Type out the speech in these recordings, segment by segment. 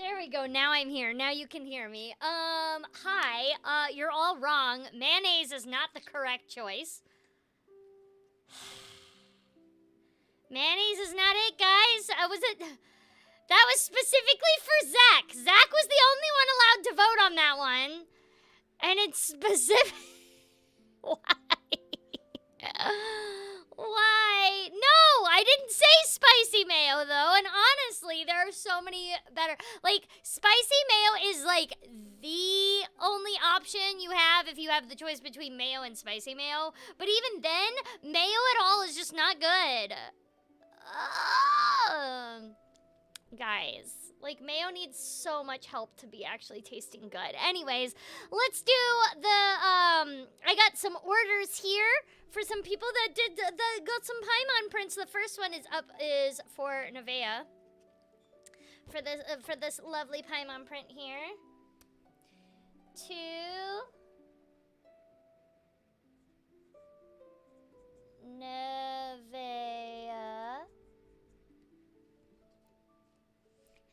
There we go. Now I'm here. Now you can hear me. Hi. You're all wrong. Mayonnaise is not the correct choice. Mayonnaise is not it, guys. That was specifically for Zach. Zach was the only one allowed to vote on that one. And it's specific. Why? Why? No, I didn't say spicy mayo, though. And honestly, there are so many better. Like, spicy mayo is, like, the only option you have if you have the choice between mayo and spicy mayo. But even then, mayo at all is just not good. Guys, like, mayo needs so much help to be actually tasting good. Anyways, let's do the, I got some orders here for some people that got some Paimon prints. The first one is for Nevaeh. For this lovely Paimon print here. To Nevaeh.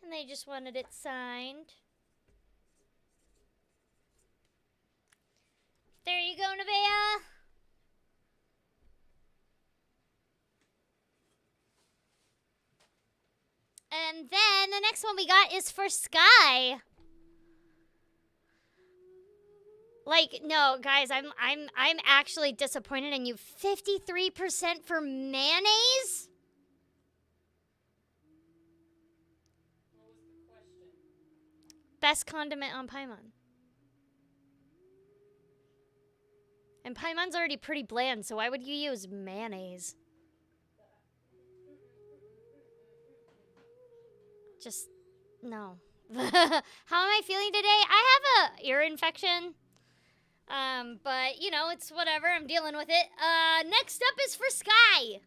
And they just wanted it signed. There you go, Nevaeh. And then the next one we got is for Sky. Like, no, guys, I'm actually disappointed in you. 53% for mayonnaise? What was the question? Best condiment on Paimon. And Paimon's already pretty bland, so why would you use mayonnaise? Just, no. How am I feeling today? I have a ear infection. But, you know, it's whatever. I'm dealing with it. Next up is for Sky.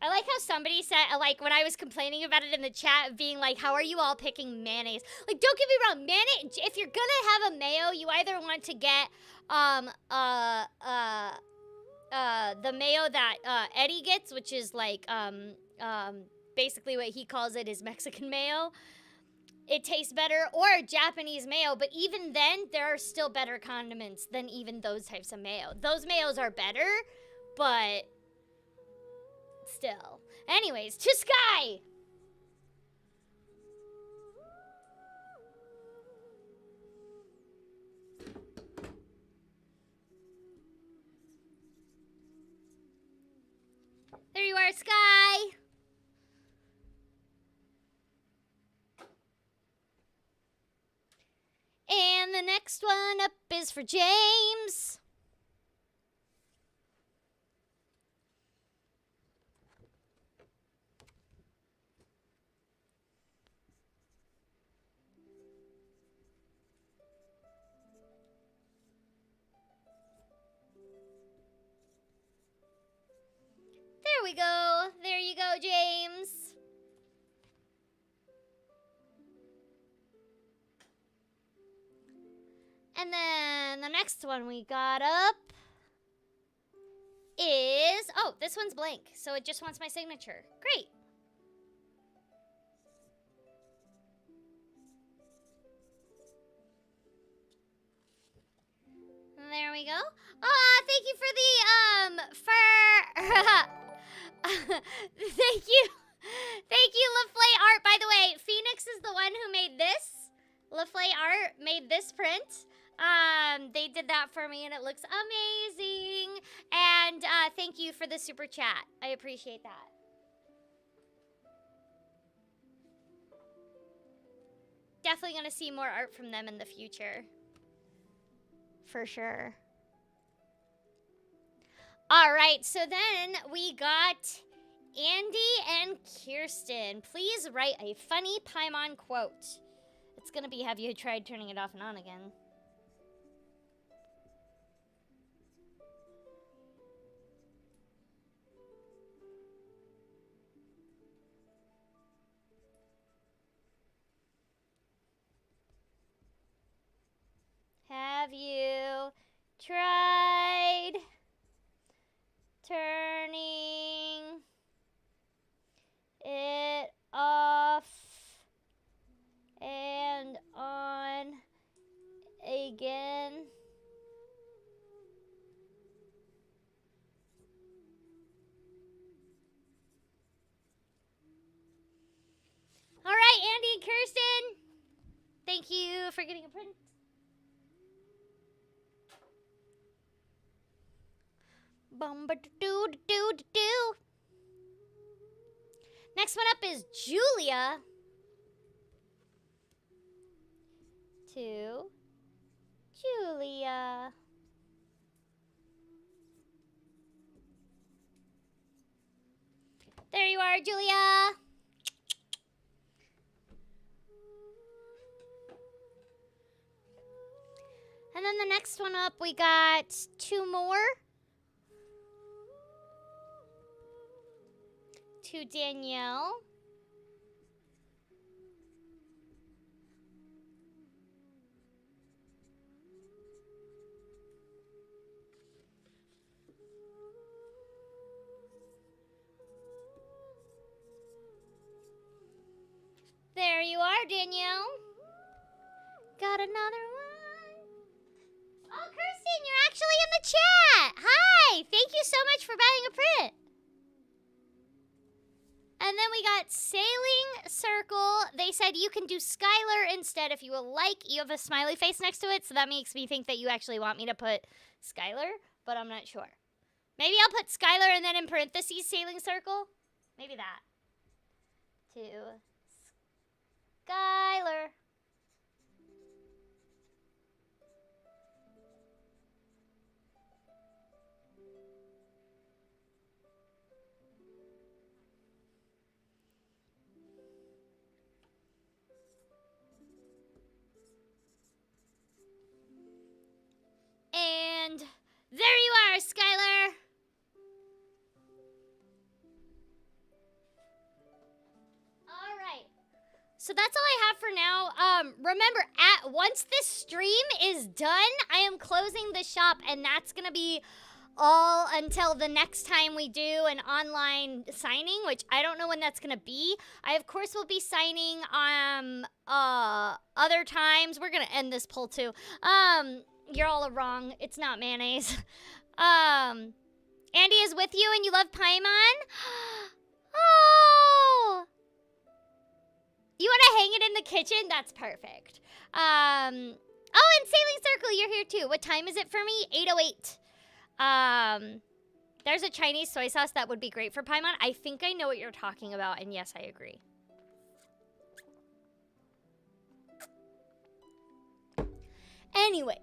I like how somebody said, like, when I was complaining about it in the chat, being like, how are you all picking mayonnaise? Like, don't get me wrong, mayonnaise, if you're gonna have a mayo, you either want to get, the mayo that, Eddie gets, which is, like, basically what he calls it is Mexican mayo. It tastes better, or Japanese mayo, but even then, there are still better condiments than even those types of mayo. Those mayos are better, but still. Anyways, to Sky! There you are, Sky! And the next one up is for James. There we go. There you go, James. And then the next one we got up is, oh, this one's blank, so it just wants my signature. Great. There we go. Thank you for the, thank you. Thank you, LaFlay Art. By the way, Phoenix is the one who made this. LaFlay Art made this print. They did that for me and it looks amazing. And thank you for the super chat. I appreciate that. Definitely gonna see more art from them in the future. For sure. Alright, so then we got Andy and Kirsten. Please write a funny Paimon quote. It's gonna be, have you tried turning it off and on again? Have you tried turning it off for getting a print. Bum-ba-do-do-do-do. Next one up is Julia. To Julia. There you are, Julia. And then the next one up, we got 2 more. To Danielle. There you are, Danielle. Got another one. Oh, Kirsten, you're actually in the chat. Hi. Thank you so much for buying a print. And then we got Sailing Circle. They said you can do Skylar instead if you would like. You have a smiley face next to it, so that makes me think that you actually want me to put Skylar, but I'm not sure. Maybe I'll put Skylar and then in parentheses Sailing Circle. Maybe that. To Skylar. And there you are, Skylar. All right. So that's all I have for now. Remember, once this stream is done, I am closing the shop, and that's gonna be all until the next time we do an online signing, which I don't know when that's gonna be. I of course will be signing other times. We're gonna end this poll too. You're all wrong. It's not mayonnaise. Andy is with you and you love Paimon? Oh! You want to hang it in the kitchen? That's perfect. Oh, and Sailing Circle, you're here too. What time is it for me? 8:08. There's a Chinese soy sauce that would be great for Paimon. I think I know what you're talking about, and yes, I agree. Anyways.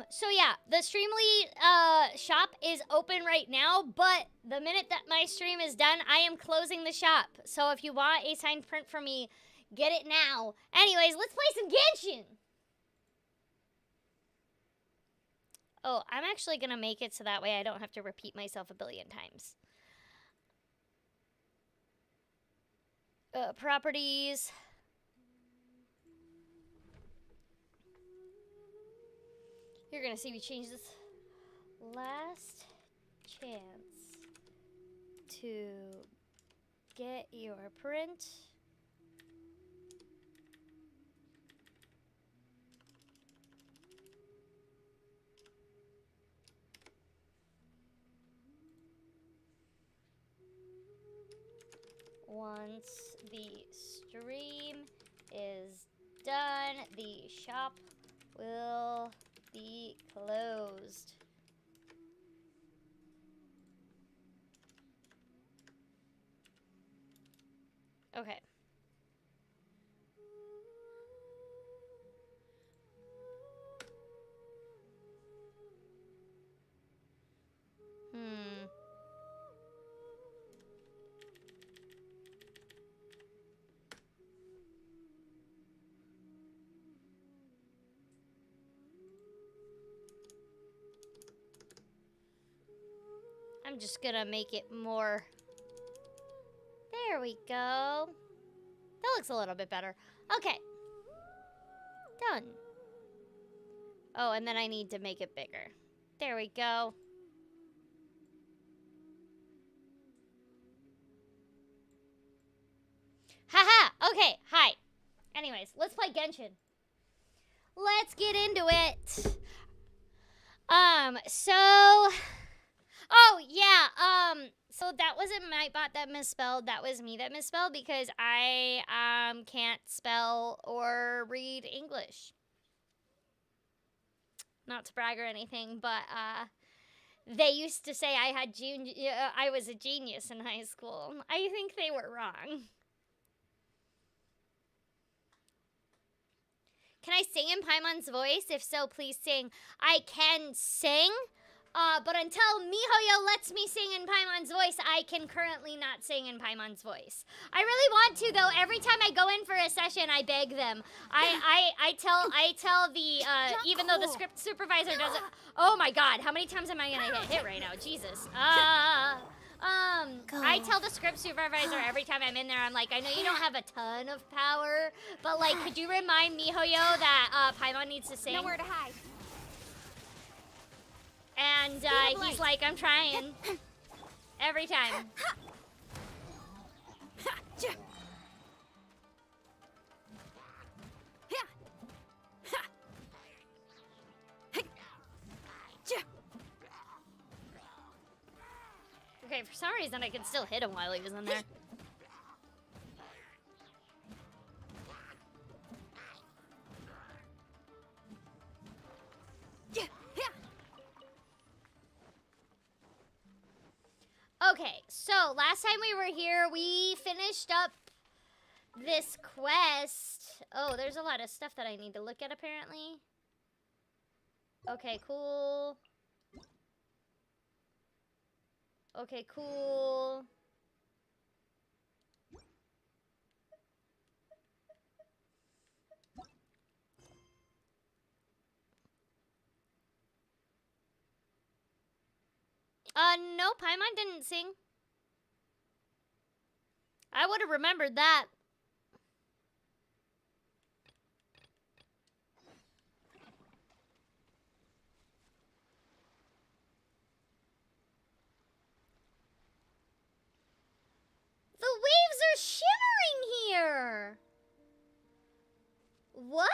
So yeah, the Streamly shop is open right now, but the minute that my stream is done, I am closing the shop. So if you want a signed print from me, get it now. Anyways, let's play some Genshin. Oh, I'm actually gonna make it so that way I don't have to repeat myself a billion times. Properties. You're gonna see me change this. Last chance to get your print. Once the stream is done, the shop will be closed. Okay. I'm just gonna make it more. There we go. That looks a little bit better. Okay. Done. Oh, and then I need to make it bigger. There we go. Haha! Okay, hi. Anyways, let's play Genshin. Let's get into it. So... Oh, yeah, so that wasn't my bot that misspelled. That was me that misspelled because I can't spell or read English. Not to brag or anything, but they used to say I was a genius in high school. I think they were wrong. Can I sing in Paimon's voice? If so, please sing. I can sing, but until MiHoYo lets me sing in Paimon's voice, I can currently not sing in Paimon's voice. I really want to, though. Every time I go in for a session, I beg them. I tell the even though the script supervisor doesn't. Oh my God! How many times am I gonna get hit right now? Jesus. I tell the script supervisor every time I'm in there, I'm like, I know you don't have a ton of power, but like, could you remind MiHoYo that Paimon needs to sing? Nowhere to hide. And he's like, I'm trying. Every time. Okay, for some reason I could still hit him while he was in there. Okay, so last time we were here, we finished up this quest. Oh, there's a lot of stuff that I need to look at apparently. Okay, cool. Okay, cool. No, Paimon didn't sing. I would have remembered that. The waves are shimmering here. What?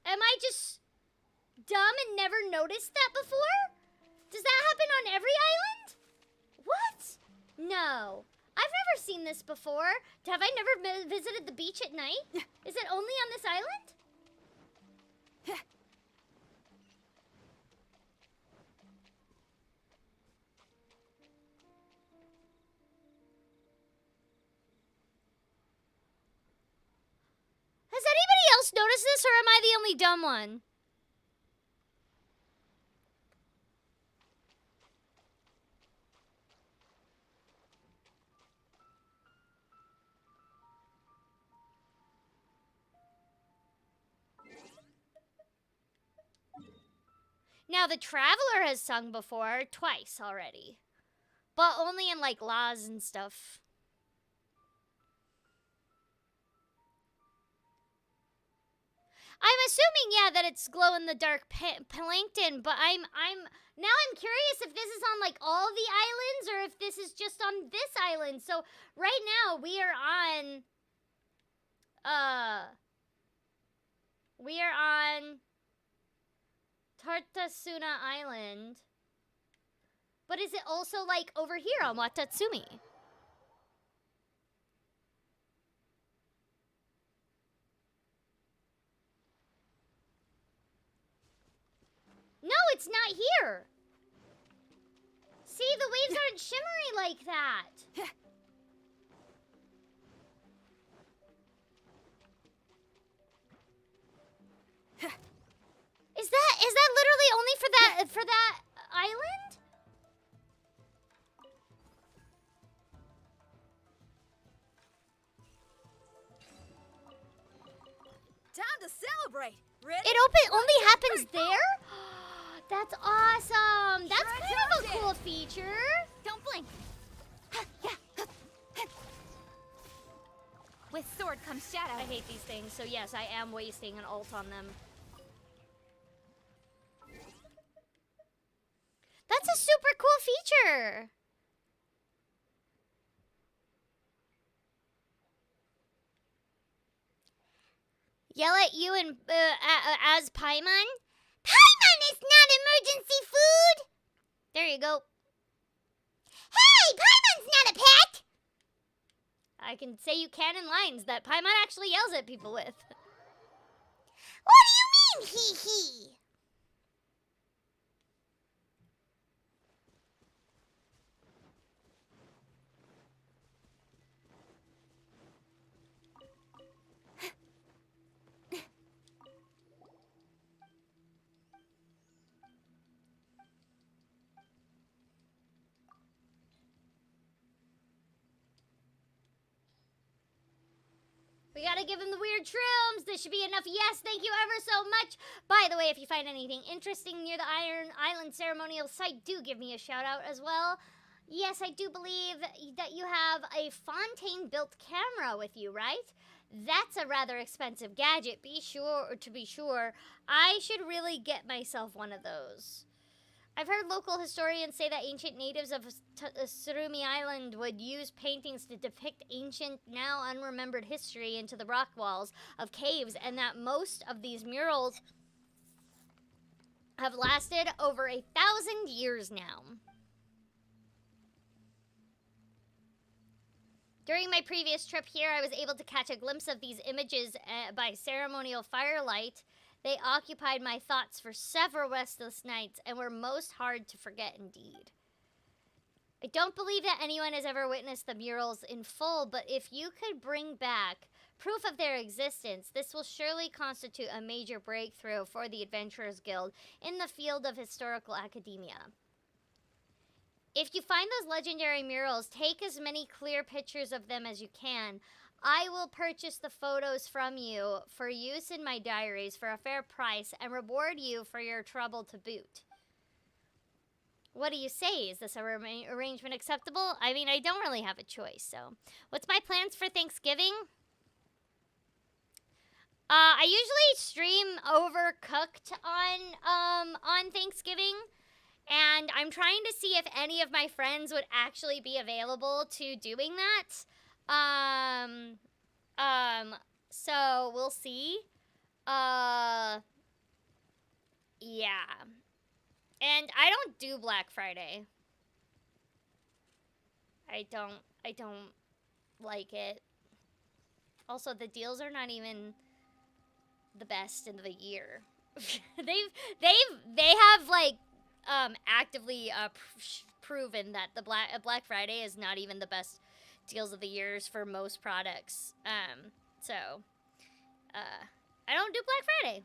Am I just dumb and never noticed that before? Does that happen on every island? What? No. I've never seen this before. Have I never visited the beach at night? Is it only on this island? Has anybody else noticed this, or am I the only dumb one? Now, the Traveler has sung before, twice already. But only in, like, laws and stuff. I'm assuming, yeah, that it's glow-in-the-dark plankton, but I'm curious if this is on, like, all the islands, or if this is just on this island. So, right now, we are on Tartasuna Island. But is it also, like, over here on Watatsumi? No, it's not here. See, the waves aren't shimmery like that. Is that literally only for that island? Time to celebrate. Ready? It only happens there? That's awesome. That's kind of a cool feature. Don't blink. With sword comes shadow. I hate these things, so yes, I am wasting an ult on them. That's a super cool feature. Yell at you and as Paimon? Paimon is not emergency food! There you go. Hey, Paimon's not a pet! I can say you can in lines that Paimon actually yells at people with. What do you mean, hee? We gotta give him the weird shrooms. This should be enough. Yes, thank you ever so much. By the way, if you find anything interesting near the Iron Island ceremonial site, do give me a shout out as well. Yes, I do believe that you have a Fontaine-built camera with you, right? That's a rather expensive gadget. Be sure. I should really get myself one of those. I've heard local historians say that ancient natives of Tsurumi Island would use paintings to depict ancient, now unremembered history into the rock walls of caves, and that most of these murals have lasted over 1,000 years now. During my previous trip here, I was able to catch a glimpse of these images by ceremonial firelight. They occupied my thoughts for several restless nights and were most hard to forget indeed. I don't believe that anyone has ever witnessed the murals in full, but if you could bring back proof of their existence, this will surely constitute a major breakthrough for the Adventurers Guild in the field of historical academia. If you find those legendary murals, take as many clear pictures of them as you can. I will purchase the photos from you for use in my diaries for a fair price and reward you for your trouble to boot. What do you say? Is this arrangement acceptable? I mean, I don't really have a choice, so. What's my plans for Thanksgiving? I usually stream Overcooked on Thanksgiving, and I'm trying to see if any of my friends would actually be available to doing that. So we'll see. Yeah. And I don't do Black Friday. I don't like it. Also, the deals are not even the best in the year. they have like actively proven that the Black Friday is not even the best deals of the years for most products. So I don't do Black Friday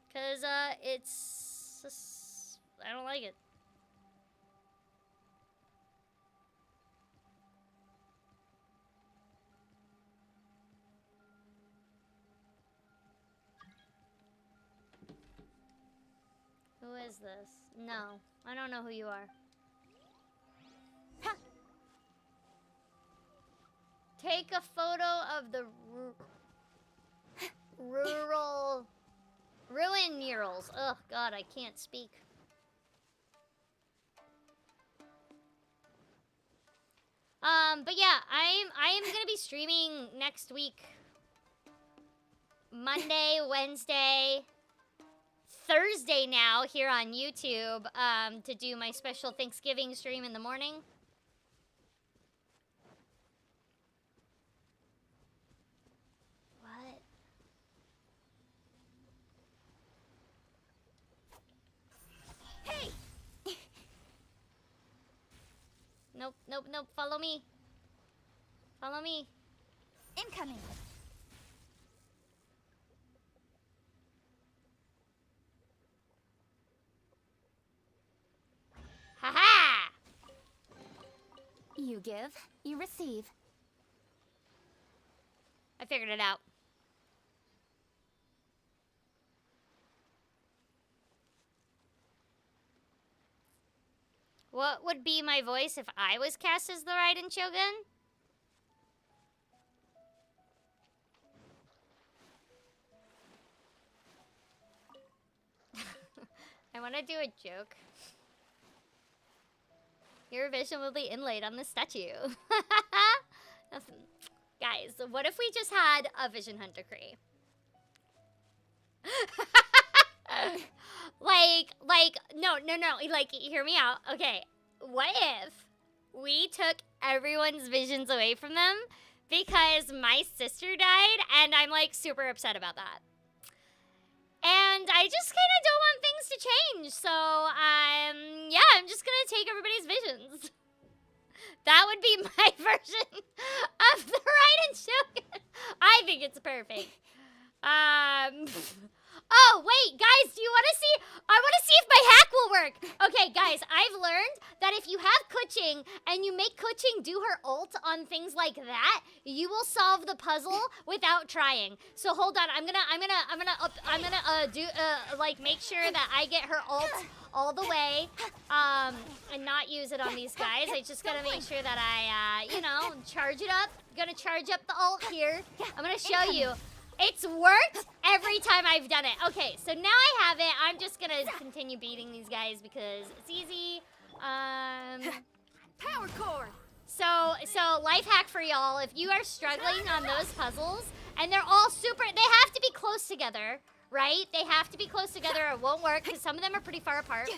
because it's just, I don't like it. Who is this? No, I don't know who you are. Ha! Take a photo of the rural ruin murals. Oh God, I can't speak. But yeah, I am gonna be streaming next week. Monday, Wednesday, Thursday now here on YouTube to do my special Thanksgiving stream in the morning. What? Hey! Nope, nope, nope. Follow me. Follow me. Incoming. Ha-ha! You give, you receive. I figured it out. What would be my voice if I was cast as the Raiden Shogun? I want to do a joke. Your vision will be inlaid on the statue. Guys, what if we just had a Vision Hunter Cree? no, like, hear me out. Okay, what if we took everyone's visions away from them because my sister died, and I'm like super upset about that. And I just kind of don't want things to change. So, yeah, I'm just going to take everybody's visions. That would be my version of the Raiden Shogun. I think it's perfect. Oh, wait, guys, do you want to see? I want to see if my hack will work. Okay, guys, I've learned that if you have Kuching and you make Kuching do her ult on things like that, you will solve the puzzle without trying. So hold on, I'm gonna make sure that I get her ult all the way, and not use it on these guys. I just gotta make sure that I, charge it up. Gonna charge up the ult here. I'm gonna show you. It's worked every time I've done it. Okay, so now I have it. I'm just gonna continue beating these guys because it's easy. Power core. So life hack for y'all. If you are struggling on those puzzles, and they're all super, they have to be close together, right? They have to be close together or it won't work because some of them are pretty far apart.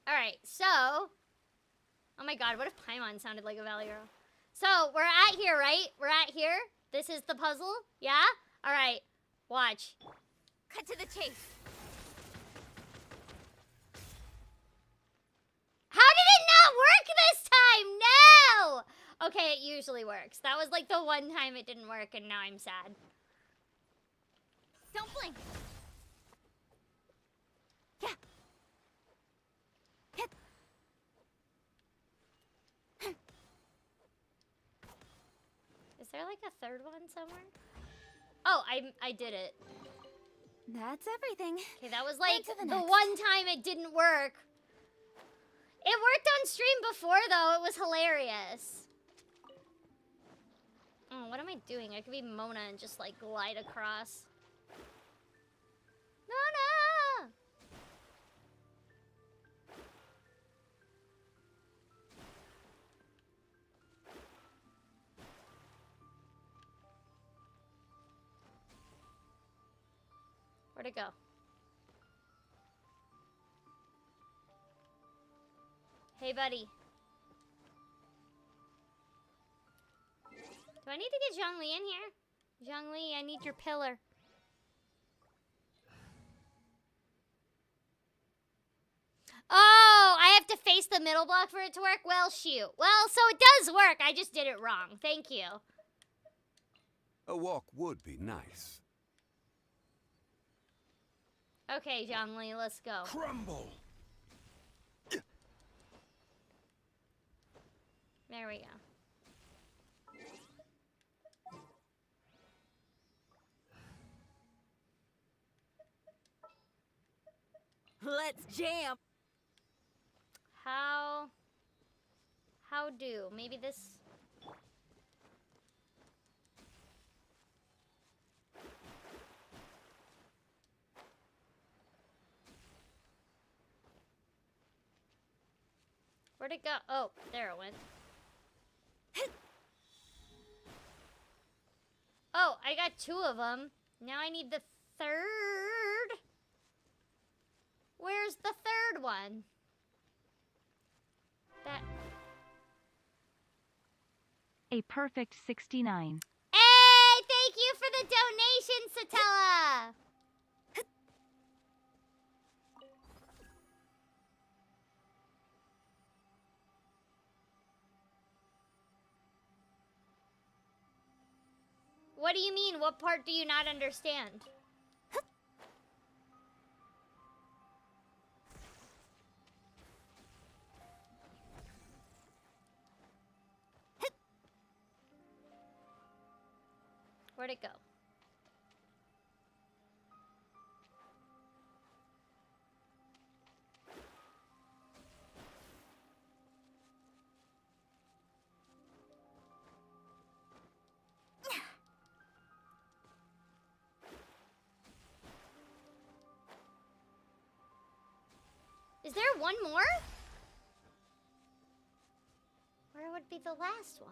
Alright, so... Oh my god, what if Paimon sounded like a Valley Girl? So, we're at here, right? We're at here? This is the puzzle? Yeah? Alright, watch. Cut to the chase. How did it not work this time? No! Okay, it usually works. That was like the one time it didn't work and now I'm sad. Don't blink. Yeah. Hit. Is there like a third one somewhere? Oh, I did it. That's everything. Okay, that was like to the the next. one time it didn't work. It worked on stream before though. It was hilarious. Oh, what am I doing? I could be Mona and just like glide across. Mona! Where'd it go? Hey, buddy. Do I need to get Zhongli in here? Zhongli, I need your pillar. Oh, I have to face the middle block for it to work? Well, shoot. Well, so it does work. I just did it wrong. Thank you. A walk would be nice. Okay, Zhongli, let's go. Crumble! There we go. Let's jam. How do? Maybe this... Where'd it go? Oh, there it went. Oh, I got two of them. Now I need the third. Where's the third one? That... A perfect 69. Hey, thank you for the donation, Satella. What do you mean? What part do you not understand? Where'd it go? Is there one more? Where would be the last one?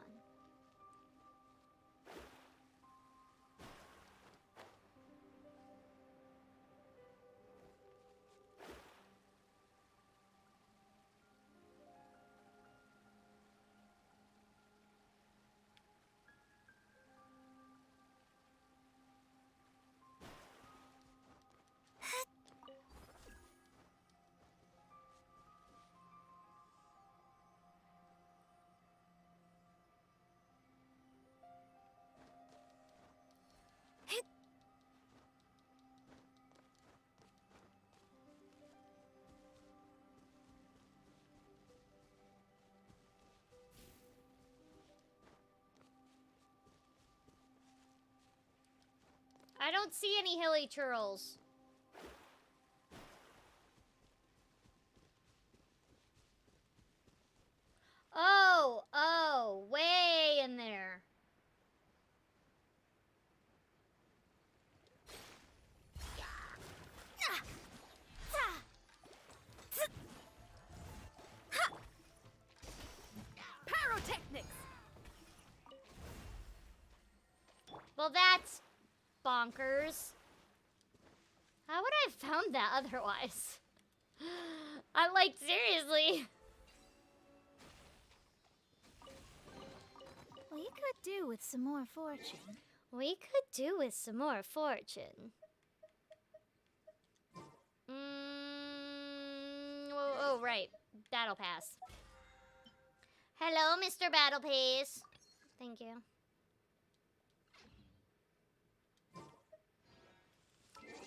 I don't see any hilly churls. Oh, way in there. Pyrotechnics. Well, that's bonkers. How would I have found that otherwise? I'm like, seriously. We could do with some more fortune. We could do with some more fortune. Oh, right. That'll pass. Hello, Mr. Battle Pace. Thank you.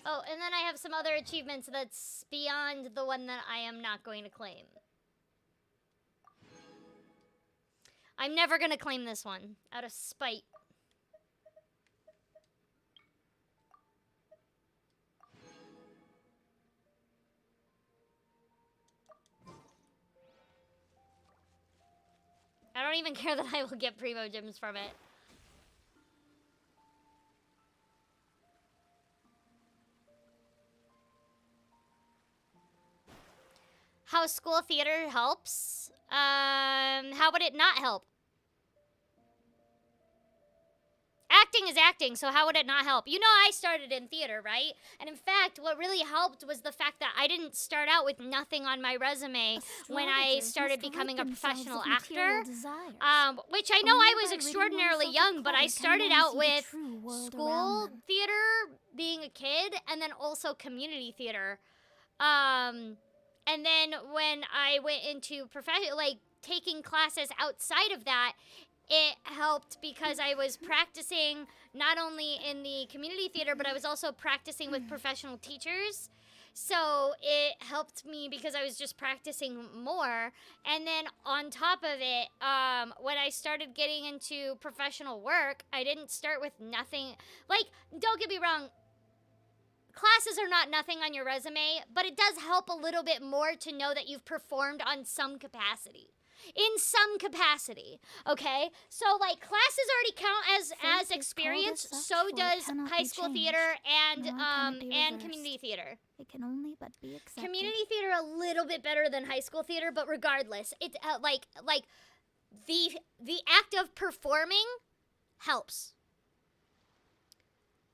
Oh, and then I have some other achievements that's beyond the one that I am not going to claim. I'm never going to claim this one, out of spite. I don't even care that I will get primo gems from it. How school theater helps? How would it not help? Acting is acting, so how would it not help? You know, I started in theater, right? And in fact, what really helped was the fact that I didn't start out with nothing on my resume when I started becoming a professional actor. Which I know I was extraordinarily young, but I started out with school theater, being a kid, and then also community theater. And then when I went into taking classes outside of that, it helped because I was practicing not only in the community theater, but I was also practicing with professional teachers. So it helped me because I was just practicing more. And then on top of it, when I started getting into professional work, I didn't start with nothing. Like, don't get me wrong, classes are not nothing on your resume, but it does help a little bit more to know that you've performed on some capacity. In some capacity, okay? So, like, classes already count as experience, so does high school theater and community theater. It can only but be accepted. Community theater a little bit better than high school theater, but regardless, it's the act of performing helps.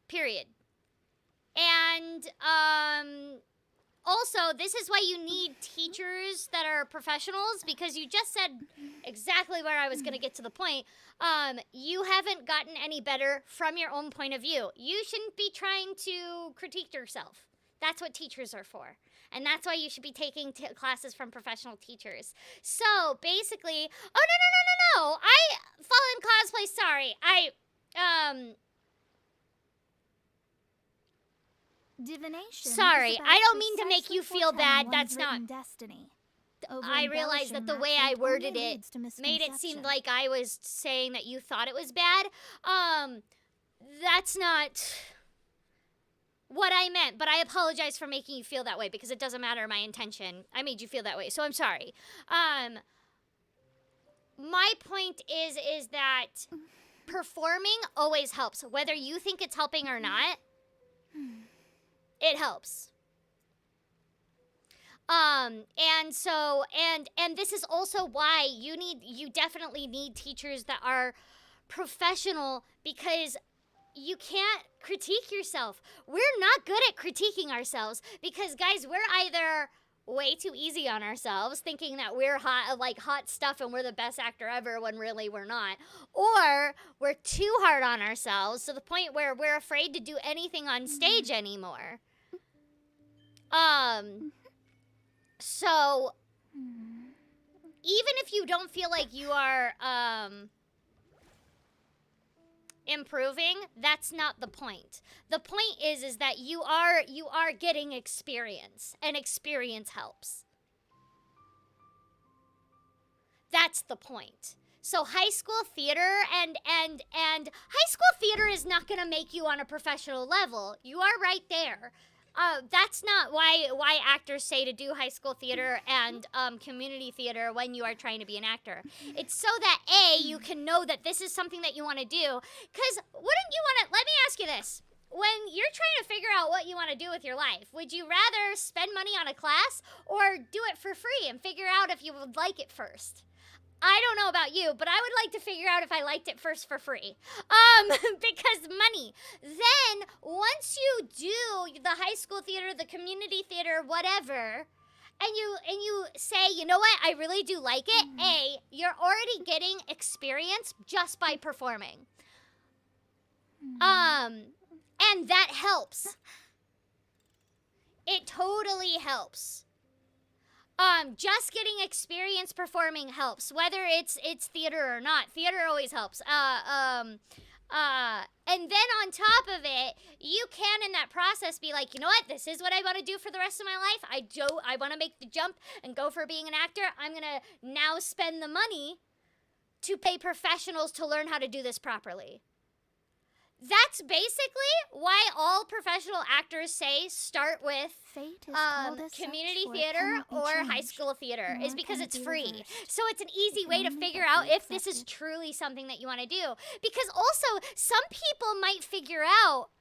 Period. And also, this is why you need teachers that are professionals, because you just said exactly where I was going to get to the point. You haven't gotten any better from your own point of view. You shouldn't be trying to critique yourself. That's what teachers are for. And that's why you should be taking classes from professional teachers. So, basically, no. I fall in cosplay, sorry. Divination. Sorry, I don't mean to make you feel bad. That's not. Destiny. I realized that the way I worded it made it seem like I was saying that you thought it was bad. That's not what I meant, but I apologize for making you feel that way because it doesn't matter my intention. I made you feel that way, so I'm sorry. My point is that performing always helps, whether you think it's helping or not. It helps. And so, and this is also why you definitely need teachers that are professional, because you can't critique yourself. We're not good at critiquing ourselves because, guys, we're either way too easy on ourselves, thinking that we're hot stuff and we're the best actor ever when really we're not, or we're too hard on ourselves to the point where we're afraid to do anything on stage anymore. So even if you don't feel like you are improving, that's not the point. The point is that you are getting experience, and experience helps. That's the point. So high school theater and high school theater is not going to make you on a professional level. You are right there. That's not why actors say to do high school theater and community theater when you are trying to be an actor. It's so that you can know that this is something that you want to do. Because wouldn't you want to? Let me ask you this: when you're trying to figure out what you want to do with your life, would you rather spend money on a class or do it for free and figure out if you would like it first? I don't know about you, but I would like to figure out if I liked it first for free. Because money. Then, once you do the high school theater, the community theater, whatever, and you say, you know what, I really do like it, you're already getting experience just by performing. And that helps. It totally helps. Just getting experience performing helps, whether it's theater or not. Theater always helps. And then on top of it, you can in that process be like, you know what, this is what I want to do for the rest of my life. I want to make the jump and go for being an actor. I'm gonna now spend the money to pay professionals to learn how to do this properly. That's basically why all professional actors say start with Fate is called as community such, for it theater cannot be or high changed, school theater, is nor because can it it's be free. reversed. So it's an easy way to Only figure but out be if this is accepted. truly something that you want to do. Because also, some people might figure out,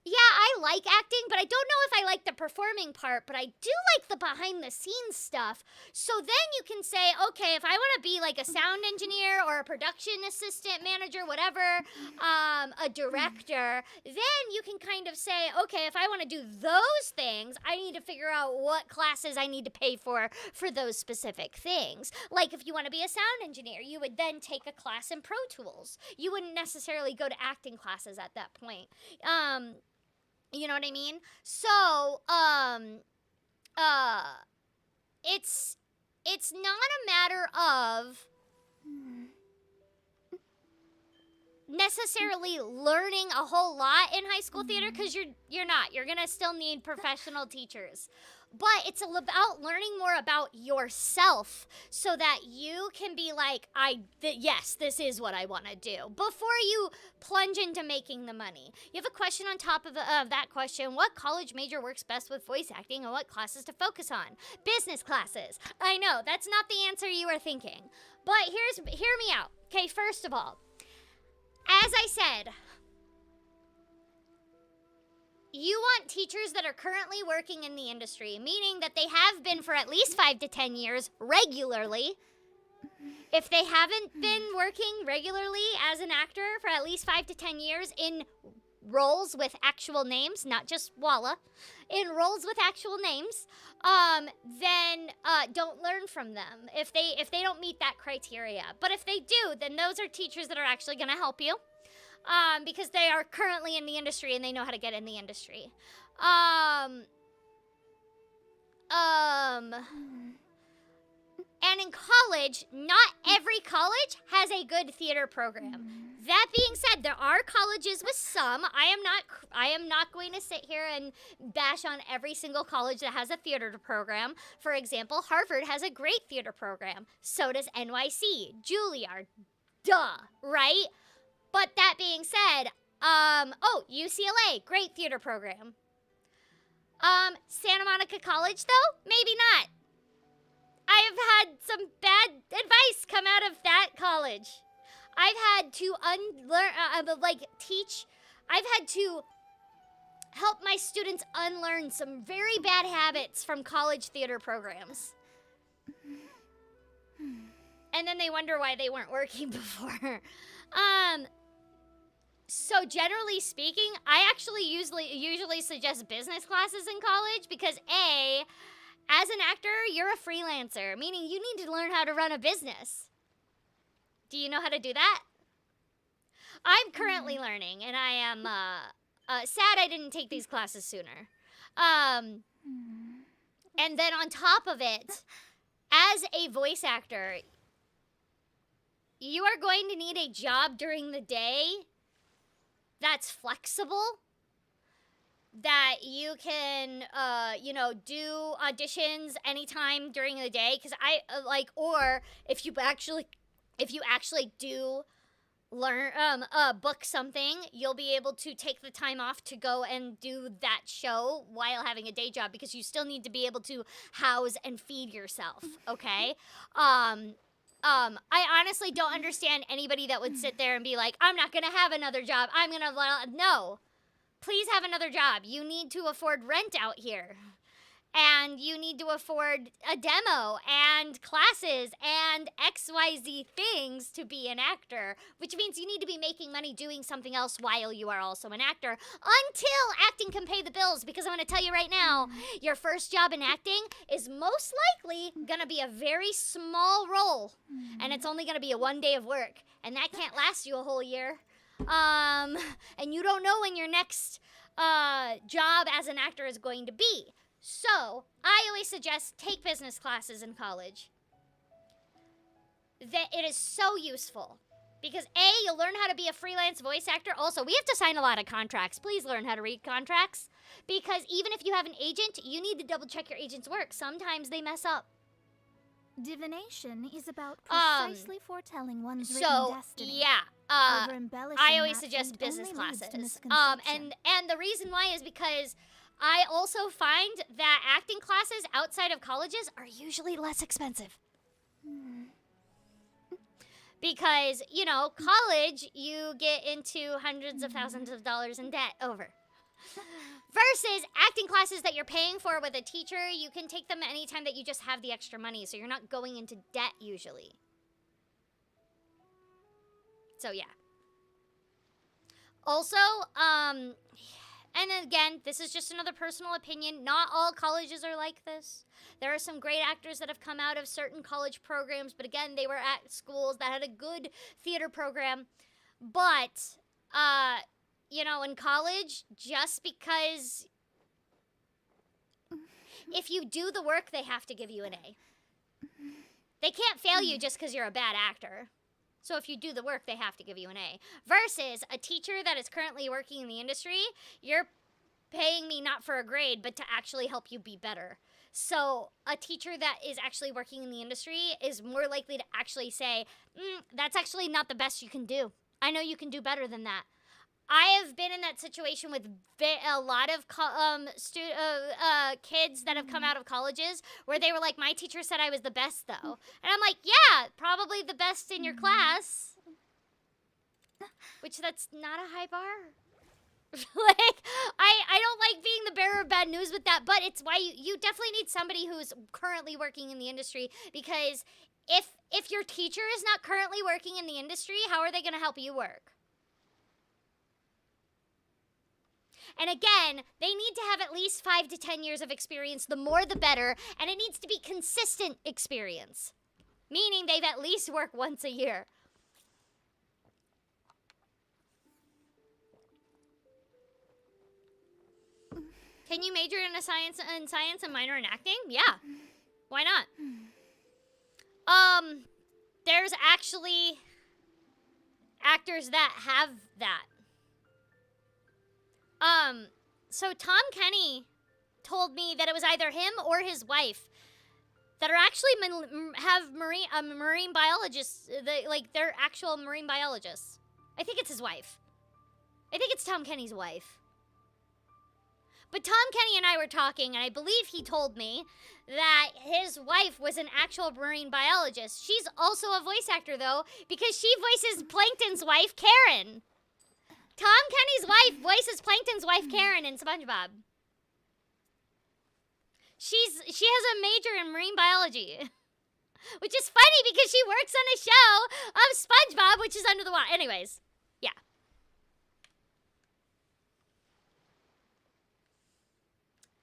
yeah, I like acting, but I don't know if I like the performing part, but I do like the behind the scenes stuff. So then you can say, okay, if I want to be like a sound engineer or a production assistant manager, whatever, a director, then you can kind of say, okay, if I want to do those things, I need to figure out what classes I need to pay for those specific things. Like if you want to be a sound engineer, you would then take a class in Pro Tools. You wouldn't necessarily go to acting classes at that point. You know what I mean? So, it's not a matter of necessarily learning a whole lot in high school theater, because you're not. You're gonna still need professional teachers. But it's about learning more about yourself so that you can be like, yes, this is what I want to do, before you plunge into making the money. You have a question on top of that question: what college major works best with voice acting and what classes to focus on? Business classes. I know, that's not the answer you are thinking. But hear me out. Okay, first of all, as I said, you want teachers that are currently working in the industry, meaning that they have been for at least 5 to 10 years regularly. If they haven't been working regularly as an actor for at least 5 to 10 years in roles with actual names, not just Walla, in roles with actual names, then don't learn from them if they don't meet that criteria. But if they do, then those are teachers that are actually going to help you. Because they are currently in the industry and they know how to get in the industry. And in college, not every college has a good theater program. That being said, there are colleges with some. I am not going to sit here and bash on every single college that has a theater program. For example, Harvard has a great theater program. So does NYC, Juilliard. Duh, right? But that being said, UCLA, great theater program. Santa Monica College, though, maybe not. I have had some bad advice come out of that college. I've had to I've had to help my students unlearn some very bad habits from college theater programs. And then they wonder why they weren't working before. So generally speaking, I actually usually suggest business classes in college because as an actor, you're a freelancer, meaning you need to learn how to run a business. Do you know how to do that? I'm currently learning, and I am sad I didn't take these classes sooner. And then on top of it, as a voice actor, you are going to need a job during the day that's flexible, that you can, do auditions anytime during the day. Because or if if you actually do learn book something, you'll be able to take the time off to go and do that show while having a day job, because you still need to be able to house and feed yourself, okay? I honestly don't understand anybody that would sit there and be like, I'm not gonna have another job, no, please have another job. You need to afford rent out here. And you need to afford a demo and classes and XYZ things to be an actor, which means you need to be making money doing something else while you are also an actor, until acting can pay the bills. Because I'm going to tell you right now, your first job in acting is most likely going to be a very small role, and it's only going to be a 1 day of work, and that can't last you a whole year. And you don't know when your next job as an actor is going to be. So, I always suggest take business classes in college. That it is so useful. Because A, you'll learn how to be a freelance voice actor. Also, we have to sign a lot of contracts. Please learn how to read contracts. Because even if you have an agent, you need to double check your agent's work. Sometimes they mess up. Divination is about precisely foretelling one's written destiny. Yeah. Over-embellishing I always that suggest fact business only leads to classes. misconception. And the reason why is because I also find that acting classes outside of colleges are usually less expensive. Because, you know, college, you get into hundreds of thousands of dollars in debt over. Versus acting classes that you're paying for with a teacher, you can take them anytime that you just have the extra money, so you're not going into debt usually. So, yeah. Also, and again, this is just another personal opinion. Not all colleges are like this. There are some great actors that have come out of certain college programs, but again, they were at schools that had a good theater program. But, you know, in college, just because if you do the work, they have to give you an A. They can't fail you just because you're a bad actor. So if you do the work, they have to give you an A. Versus a teacher that is currently working in the industry, you're paying me not for a grade, but to actually help you be better. So a teacher that is actually working in the industry is more likely to actually say, that's actually not the best you can do. I know you can do better than that. I have been in that situation with a lot of kids that have come out of colleges where they were like, my teacher said I was the best, though. And I'm like, yeah, probably the best in your class. Which that's not a high bar. Like, I don't like being the bearer of bad news with that, but it's why you definitely need somebody who's currently working in the industry, because if your teacher is not currently working in the industry, how are they going to help you work? And again, they need to have at least 5 to 10 years of experience. The more, the better. And it needs to be consistent experience, meaning they've at least worked once a year. Can you major in science and minor in acting? Yeah. Why not? There's actually actors that have that. So Tom Kenny told me that it was either him or his wife that are actually have marine biologists, they're actual marine biologists. I think it's his wife. I think it's Tom Kenny's wife. But Tom Kenny and I were talking, and I believe he told me that his wife was an actual marine biologist. She's also a voice actor, though, because she voices Plankton's wife, Karen. Tom Kenny's wife voices Plankton's wife, Karen, in SpongeBob. She has a major in marine biology, which is funny because she works on a show of SpongeBob, which is under the water. Anyways, yeah.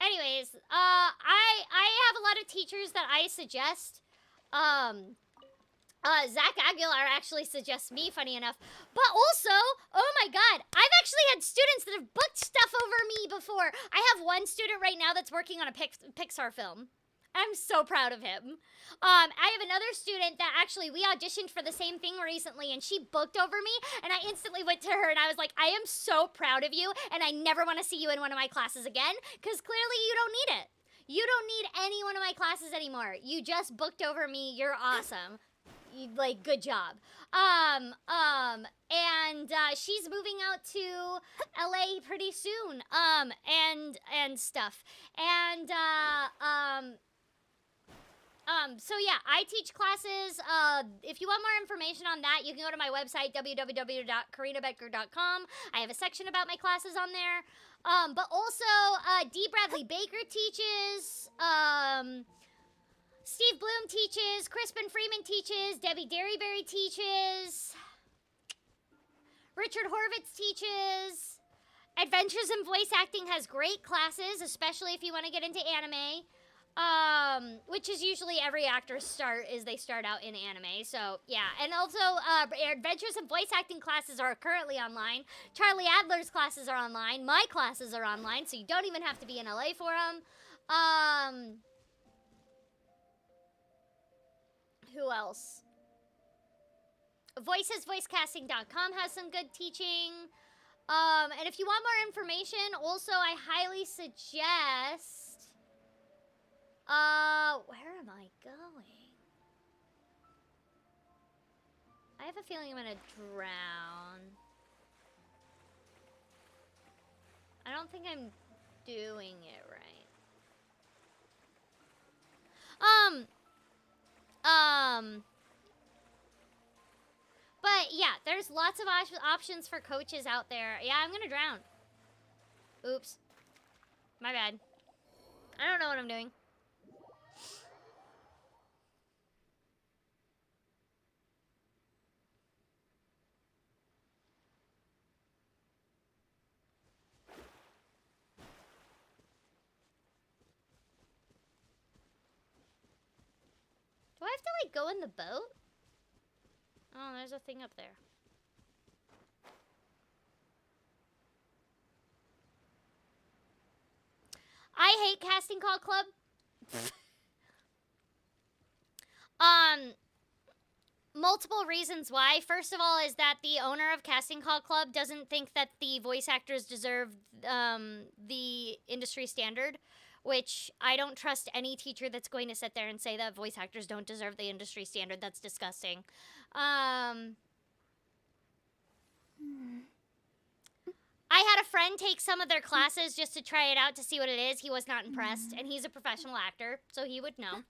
Anyways, I have a lot of teachers that I suggest. Zach Aguilar actually suggests me, funny enough. But also, oh my god, I've actually had students that have booked stuff over me before. I have one student right now that's working on a Pixar film. I'm so proud of him. I have another student that actually, we auditioned for the same thing recently, and she booked over me, and I instantly went to her, and I was like, I am so proud of you, and I never want to see you in one of my classes again, because clearly you don't need it. You don't need any one of my classes anymore. You just booked over me. You're awesome. like, good job. And she's moving out to LA pretty soon. And stuff. And so yeah, I teach classes. If you want more information on that, you can go to my website, www.CorinaBoettger.com. I have a section about my classes on there. But also, D. Bradley Baker teaches, Steve Bloom teaches, Crispin Freeman teaches, Debbie Derryberry teaches, Richard Horvitz teaches. Adventures in Voice Acting has great classes, especially if you want to get into anime. Which is usually every actor's start is they start out in anime. So yeah, and also Adventures in Voice Acting classes are currently online. Charlie Adler's classes are online. My classes are online, so you don't even have to be in LA for them. Who else? VoicesVoiceCasting.com has some good teaching. And if you want more information, also I highly suggest. Where am I going? I have a feeling I'm gonna drown. I don't think I'm doing it right. But yeah, there's lots of options for coaches out there. Yeah, I'm gonna drown. Oops. My bad. I don't know what I'm doing. Do I have to, like, go in the boat? Oh, there's a thing up there. I hate Casting Call Club. Multiple reasons why. First of all is that the owner of Casting Call Club doesn't think that the voice actors deserve the industry standard, which I don't trust any teacher that's going to sit there and say that voice actors don't deserve the industry standard. That's disgusting. I had a friend take some of their classes just to try it out to see what it is. He was not impressed, and he's a professional actor, so he would know.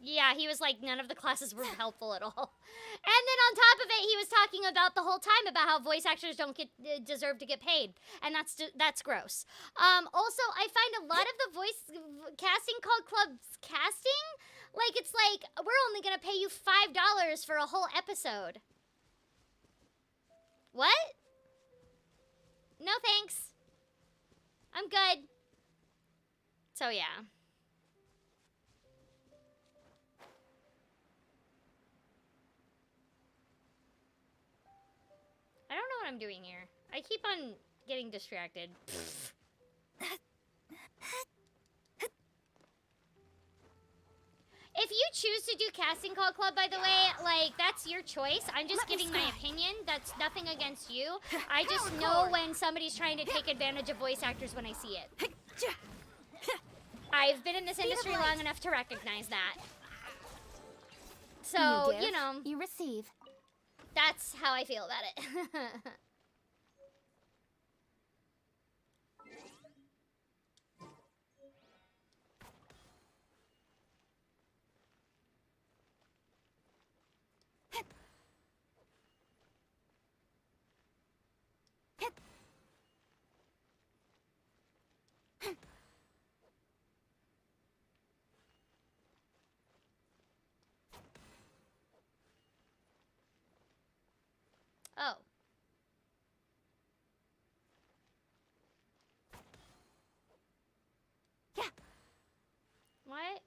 Yeah, he was like, none of the classes were helpful at all. And then on top of it, he was talking about the whole time about how voice actors don't deserve to get paid, and that's gross. Also, I find a lot of the voice casting call clubs casting, like, it's like, we're only gonna pay you $5 for a whole episode. What? No thanks. I'm good. So yeah. I don't know what I'm doing here. I keep on getting distracted. If you choose to do Casting Call Club, by the way, like, that's your choice. I'm just giving my opinion. That's nothing against you. I just know when somebody's trying to take advantage of voice actors when I see it. I've been in this industry long enough to recognize that. So, you know. You receive. That's how I feel about it. Oh. Yeah. What?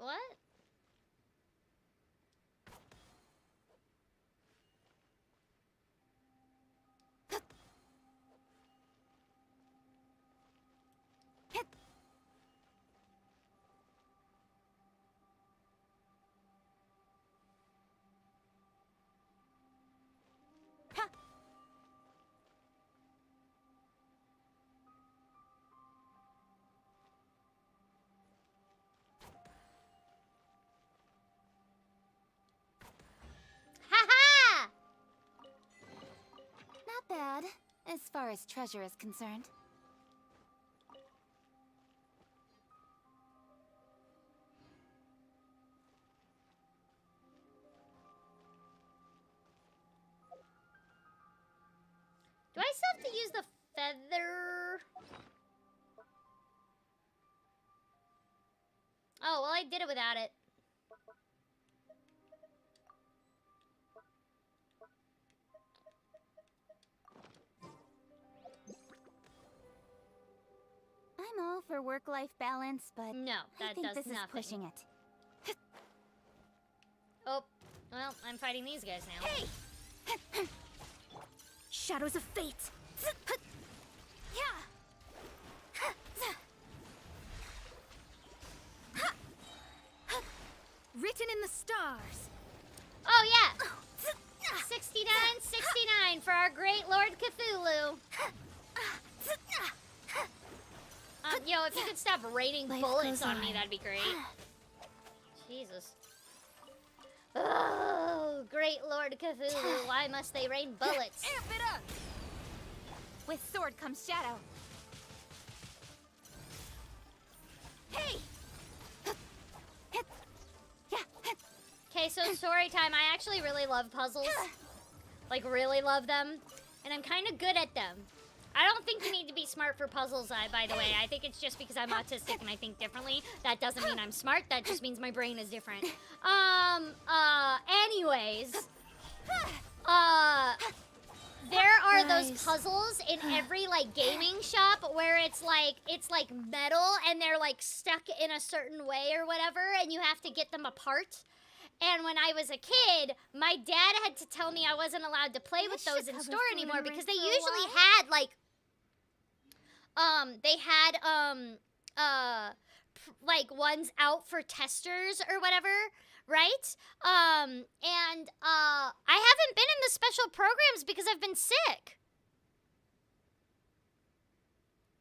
bad, as far as treasure is concerned. Do I still have to use the feather? Oh, well, I did it without it. I'm all for work-life balance, but No, I that think does this nothing. is pushing it. Oh, well, I'm fighting these guys now. Hey! Shadows of fate! Written in the stars! Oh, yeah! 69 for our great Lord Cthulhu. Yo, if you could stop raining Life bullets goes on me, on. that'd be great. Jesus. Oh, great Lord Cthulhu, why must they rain bullets? Amp it up! With sword comes shadow. Hey! Okay, so story time. I actually really love puzzles. Like, really love them. And I'm kind of good at them. I don't think you need to be smart for puzzles, by the way. I think it's just because I'm autistic and I think differently. That doesn't mean I'm smart. That just means my brain is different. Anyways. There are those puzzles in every, like, gaming shop where it's like metal and they're, like, stuck in a certain way or whatever, and you have to get them apart. And when I was a kid, my dad had to tell me I wasn't allowed to play with those in store anymore because they usually had, like, like, ones out for testers or whatever, right? And I haven't been in the special programs because I've been sick.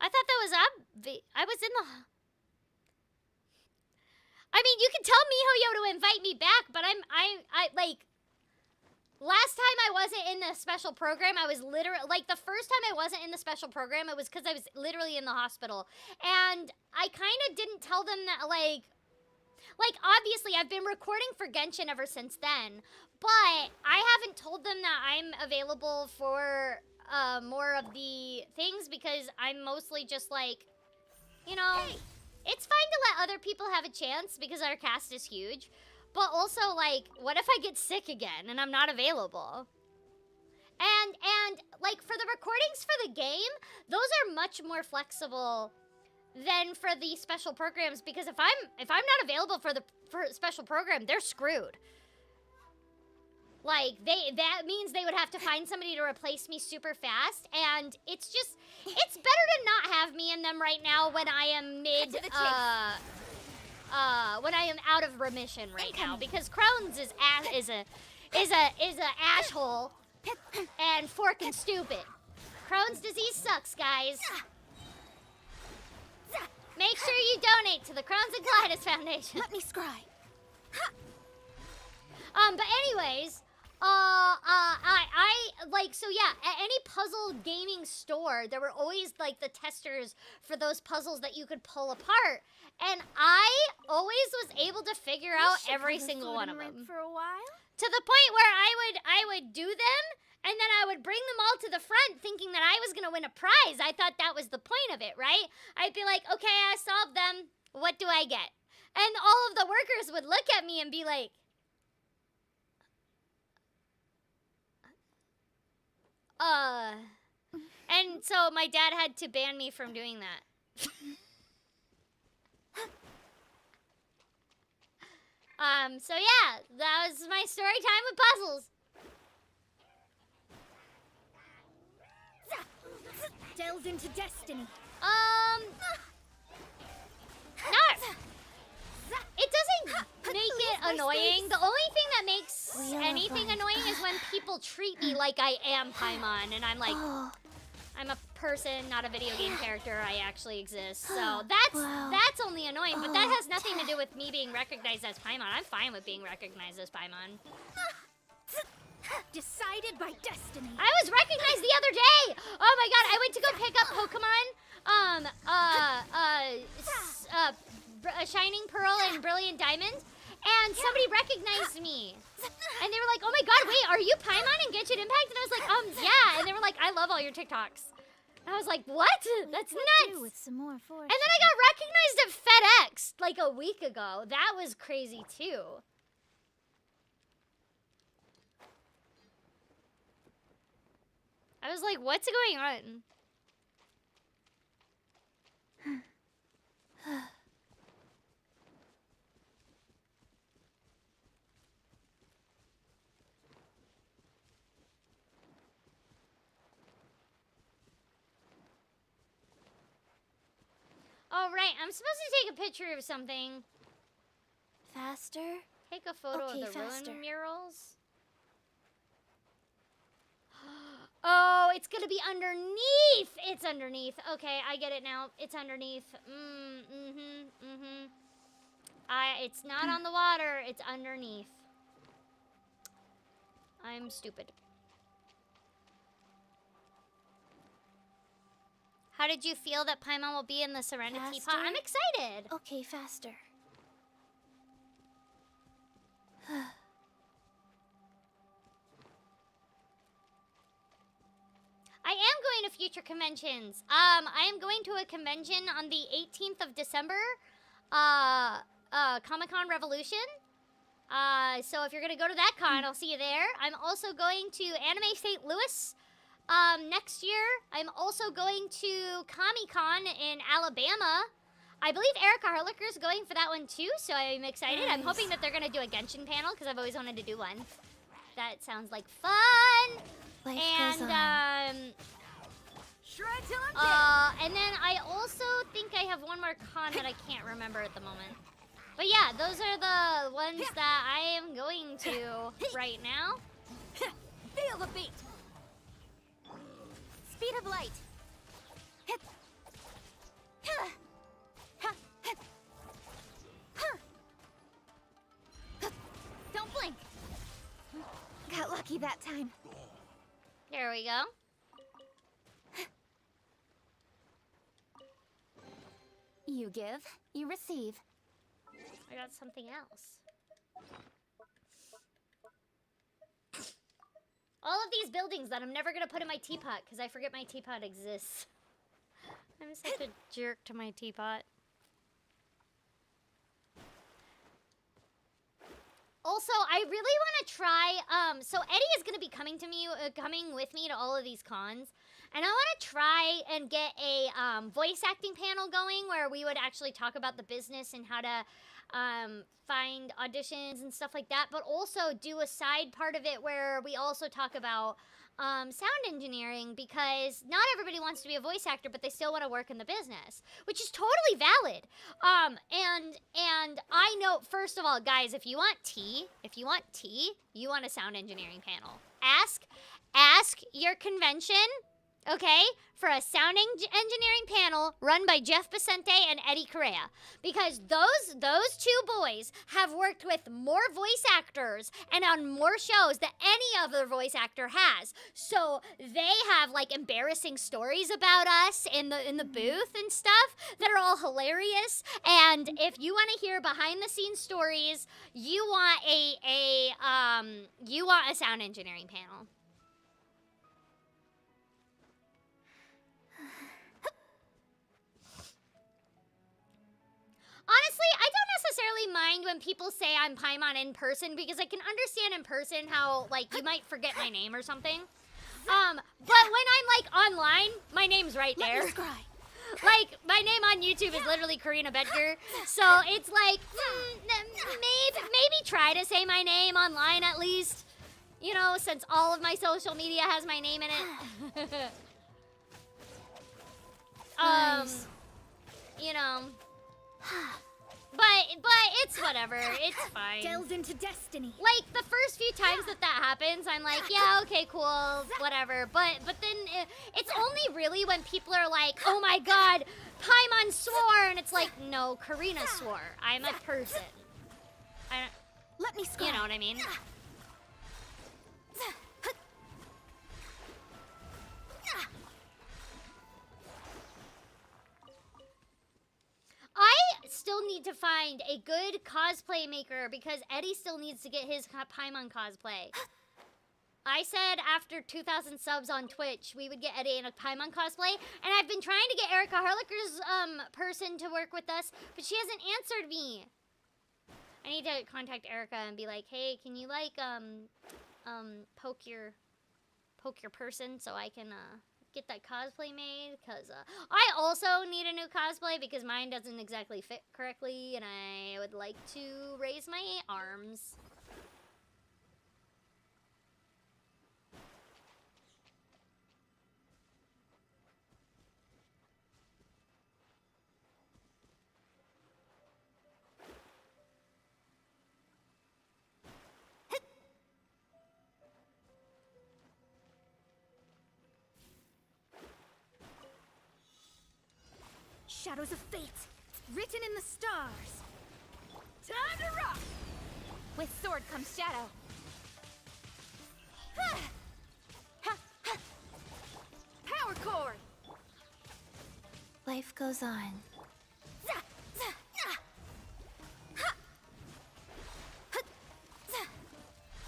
I thought that was I was in the... I mean, you can tell MiHoYo to invite me back, but I like, last time I wasn't in the special program, I was literally, like, the first time I wasn't in the special program, it was because I was literally in the hospital. And I kind of didn't tell them that, like, obviously, I've been recording for Genshin ever since then, but I haven't told them that I'm available for more of the things because I'm mostly just, like, you know... Hey. It's fine to let other people have a chance because our cast is huge. But also, like, what if I get sick again and I'm not available? And like, for the recordings for the game, those are much more flexible than for the special programs because if I'm not available for the special program, they're screwed. Like, that means they would have to find somebody to replace me super fast, and it's better to not have me in them right now when I am when I am out of remission right now, because Crohn's is a asshole and forking stupid. Crohn's disease sucks, guys. Make sure you donate to the Crohn's and Colitis Foundation. Let me scry. But anyways, I like, so yeah, at any puzzle gaming store, there were always, like, the testers for those puzzles that you could pull apart, and I always was able to figure out every single one of them. For a while? To the point where I would do them, and then I would bring them all to the front thinking that I was gonna win a prize. I thought that was the point of it, right? I'd be like, okay, I solved them, what do I get? And all of the workers would look at me and be like, and so my dad had to ban me from doing that. So yeah, that was my story time with puzzles. Delve into destiny. No. It doesn't make it annoying. The only thing that makes anything annoying is when people treat me like I am Paimon, and I'm like, I'm a person, not a video game character. I actually exist. So that's only annoying, but that has nothing to do with me being recognized as Paimon. I'm fine with being recognized as Paimon. Decided by destiny. I was recognized the other day. Oh my god, I went to go pick up Pokemon. Shining Pearl and Brilliant Diamond, and somebody recognized me. And they were like, "Oh my god, wait, are you Paimon in Genshin Impact?" And I was like, yeah. And they were like, "I love all your TikToks." And I was like, "What? That's nuts." With some more fortune. And then I got recognized at FedEx like a week ago. That was crazy too. I was like, what's going on? Oh, right. I'm supposed to take a picture of something. Faster. Take a photo Okay, of the faster. ruin murals. Oh, it's gonna be underneath. It's underneath. Okay, I get it now. It's underneath. It's not on the water. It's underneath. I'm stupid. How did you feel that Paimon will be in the Serenity Pot? Faster? I'm excited. Okay, faster. I am going to future conventions. I am going to a convention on the 18th of December. Comic-Con Revolution. So if you're gonna go to that con, I'll see you there. I'm also going to Anime St. Louis next year. I'm also going to Comic-Con in Alabama. I believe Erica Harlicker is going for that one too, so I'm excited. I'm hoping that they're gonna do a Genshin panel because I've always wanted to do one. That sounds like fun. Life goes on. Shred till I'm And then I also think I have one more con that I can't remember at the moment. But yeah, those are the ones that I am going to right now. Feel the beat. Speed of light. Don't blink. Got lucky that time. There we go. You give, you receive. I got something else. All of these buildings that I'm never gonna put in my teapot because I forget my teapot exists. I'm such a jerk to my teapot. Also, I really want to try. So Eddie is gonna be coming with me to all of these cons, and I want to try and get a voice acting panel going where we would actually talk about the business and how to find auditions and stuff like that, but also do a side part of it where we also talk about sound engineering, because not everybody wants to be a voice actor, but they still want to work in the business, which is totally valid. And I know, first of all, guys, if you want tea, you want a sound engineering panel. Ask your convention, okay, for a sound engineering panel run by Jeff Vicente and Eddie Correa, because those two boys have worked with more voice actors and on more shows than any other voice actor has. So they have like embarrassing stories about us in the booth and stuff that are all hilarious. And if you want to hear behind the scenes stories, you want a sound engineering panel. Honestly, I don't necessarily mind when people say I'm Paimon in person, because I can understand in person how, like, you might forget my name or something. But when I'm, like, online, my name's right there. Like, my name on YouTube is literally Corina Boettger, so it's like, maybe try to say my name online at least. You know, since all of my social media has my name in it. Nice. You know. But it's whatever. It's fine. Delved into destiny. Like, the first few times that happens, I'm like, yeah, okay, cool, whatever. But then it's only really when people are like, oh my god, Paimon swore, and it's like, no, Corina swore. I'm a person. Let me scry. You know what I mean? need to find a good cosplay maker because Eddie still needs to get his Paimon cosplay. I said after 2,000 subs on Twitch, we would get Eddie in a Paimon cosplay. And I've been trying to get Erica Harlicker's person to work with us, but she hasn't answered me. I need to contact Erica and be like, hey, can you like poke your person so I can get that cosplay made? Because I also need a new cosplay because mine doesn't exactly fit correctly, and I would like to raise my arms. Shadows of fate, written in the stars. Time to rock! With sword comes shadow. Power chord! Life goes on.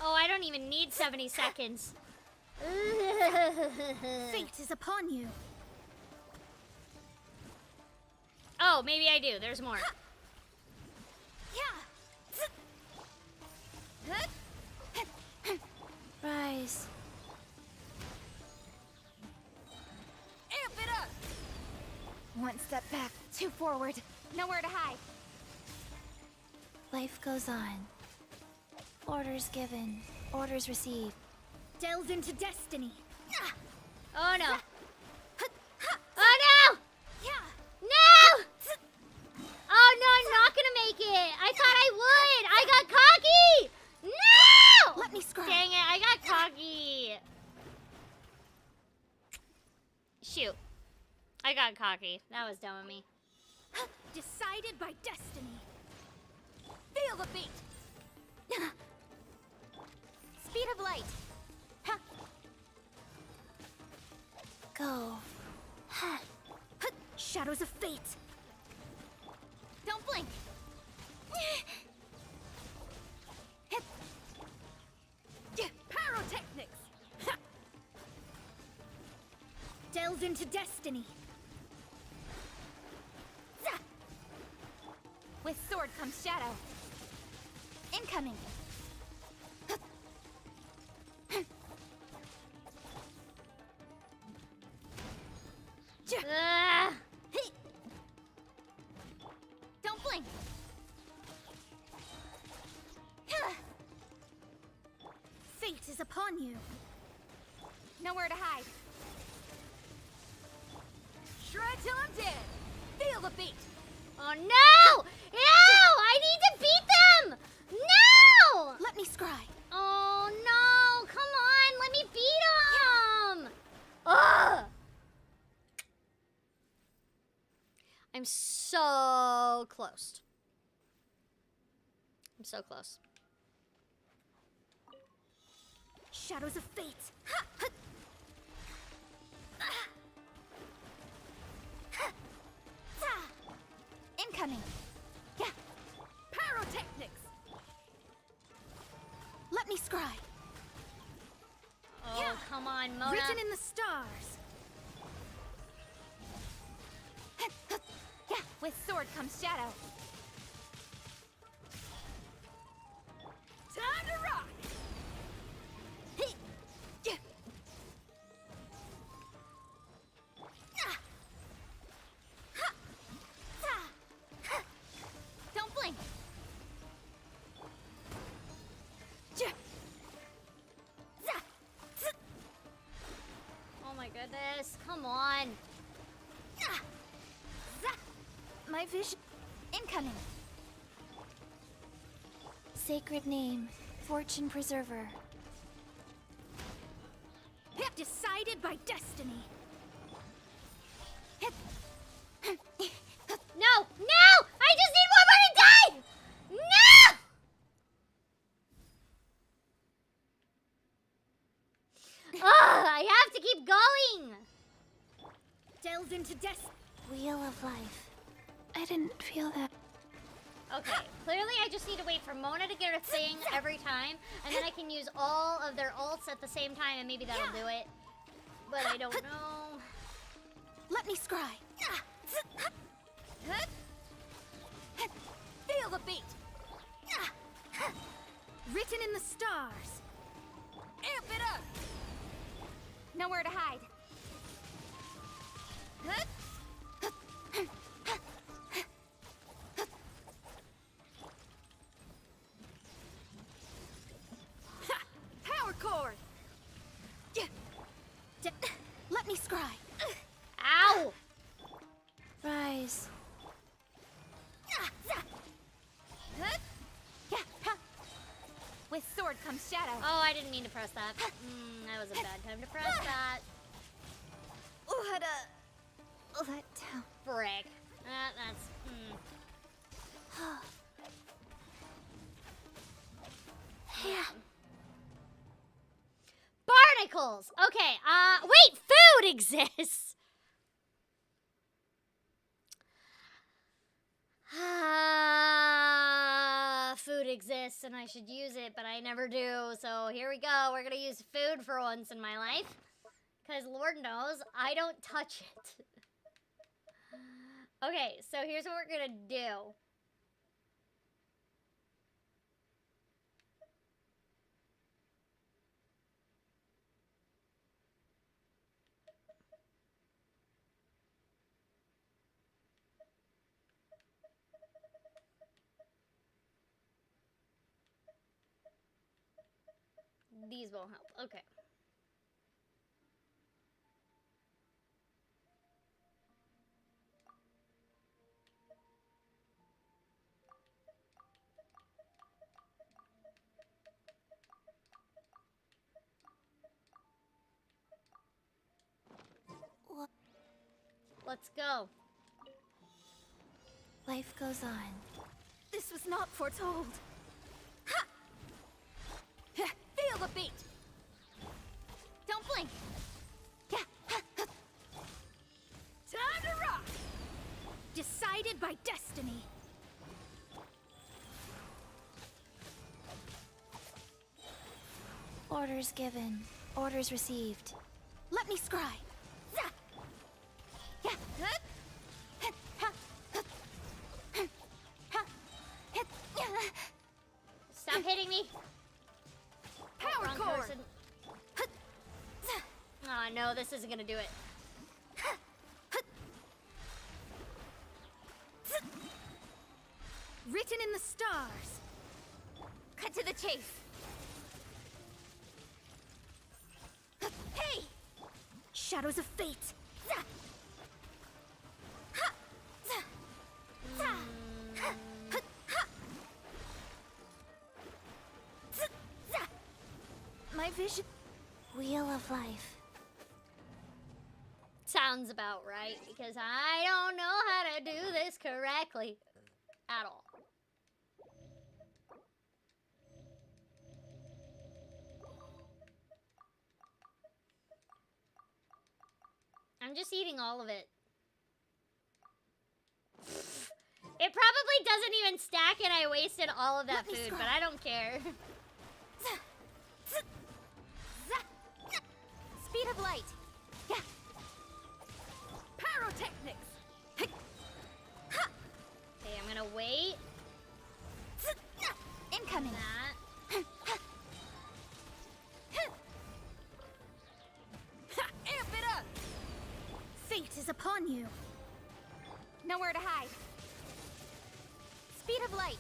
Oh, I don't even need 70 seconds. Fate is upon you. Oh, maybe I do. There's more. Rise. Amp it up! One step back, two forward. Nowhere to hide. Life goes on. Orders given, orders received. Delves into destiny. Oh no. Oh no! No! Oh no, I'm not gonna make it. I thought I would. I got cocky. No! Let me scry. Dang it, I got cocky. Shoot. I got cocky. That was dumb of me. Decided by destiny. Feel the beat! Speed of light. Go. Shadows of fate. Don't blink. Pyrotechnics! Delves into destiny. With sword comes shadow. Incoming. Ugh. Don't blink. Fate is upon you. Nowhere to hide. Shred till I'm dead! Feel the beat! Oh no! Ew! I need to beat them! No! Let me scry. Oh no! Come on! Let me beat them! Ugh! I'm so close. I'm so close. Shadows of fate. Incoming. Yeah. Pyrotechnics! Let me scry. Oh, come on, Mona. Written in the stars. Yeah. With sword comes shadow. Time to rock! Don't blink. Oh my goodness. Come on. My vision. Incoming. Sacred name, fortune preserver. Decided by destiny. No! No! I just need one more to die! No! Ugh, I have to keep going! Delves into destiny. Wheel of life. I didn't feel that. Okay, clearly I just need to wait for Mona to get a thing every time, and then I can use all of their ults at the same time, and maybe that'll do it. But I don't know. Let me scry. Feel the beat. Written in the stars. Amp it up. Nowhere to hide. Power chord. Let me scry. Ow! Rise. With sword comes shadow. Oh, I didn't mean to press that. That was a bad time to press that. Let down. Frick. That's. Yeah. Barnacles! Okay, wait, food exists! Food exists and I should use it, but I never do. So here we go. We're gonna use food for once in my life. Because Lord knows, I don't touch it. Okay, so here's what we're gonna do. These won't help. Okay. Let's go. Life goes on. This was not foretold. Ha! Feel the beat. Don't blink. Time to rock. Decided by destiny. Orders given. Orders received. Let me scry. Stop hitting me. Power Wrong chord. person. Oh no, this isn't gonna do it. Written in the stars. Cut to the chase. Hey! Shadows of fate. My vision. Wheel of life. Sounds about right, because I don't know how to do this correctly at all. I'm just eating all of it. It probably doesn't even stack and I wasted all of that Let me food, scrub. but I don't care. Speed of light. Pyrotechnics. Okay, I'm gonna wait. Incoming. That. Amp it up. Fate is upon you. Nowhere to hide. Speed of light.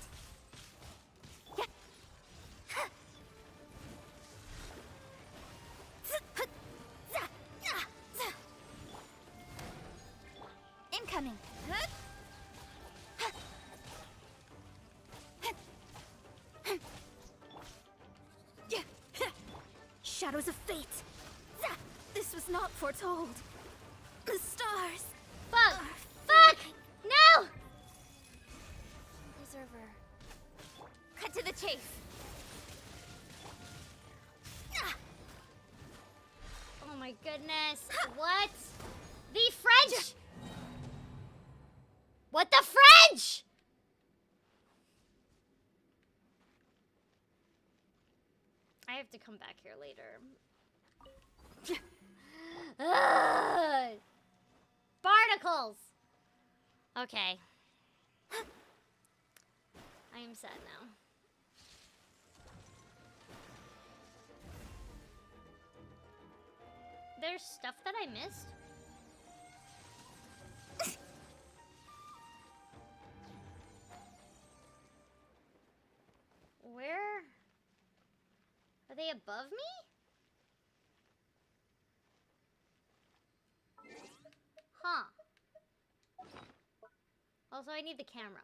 Incoming. Shadows of fate. This was not foretold. The stars. Fuck! Fuck! No! Preserver. Cut to the chase. Oh my goodness. What? The French! What the French? to come back here later. Ugh. Barnacles! Okay. I am sad now. There's stuff that I missed? Where? Are they above me? Huh. Also, I need the camera.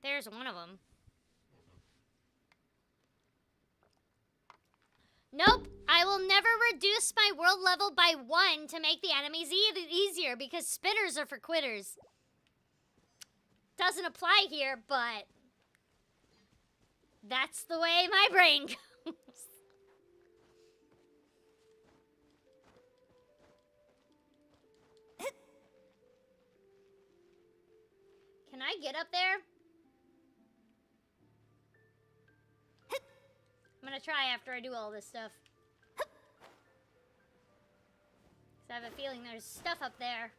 There's one of them. Nope, I will never reduce my world level by 1 to make the enemies easier because spitters are for quitters. Doesn't apply here, but that's the way my brain goes. Can I get up there? I'm gonna try after I do all this stuff. 'Cause I have a feeling there's stuff up there.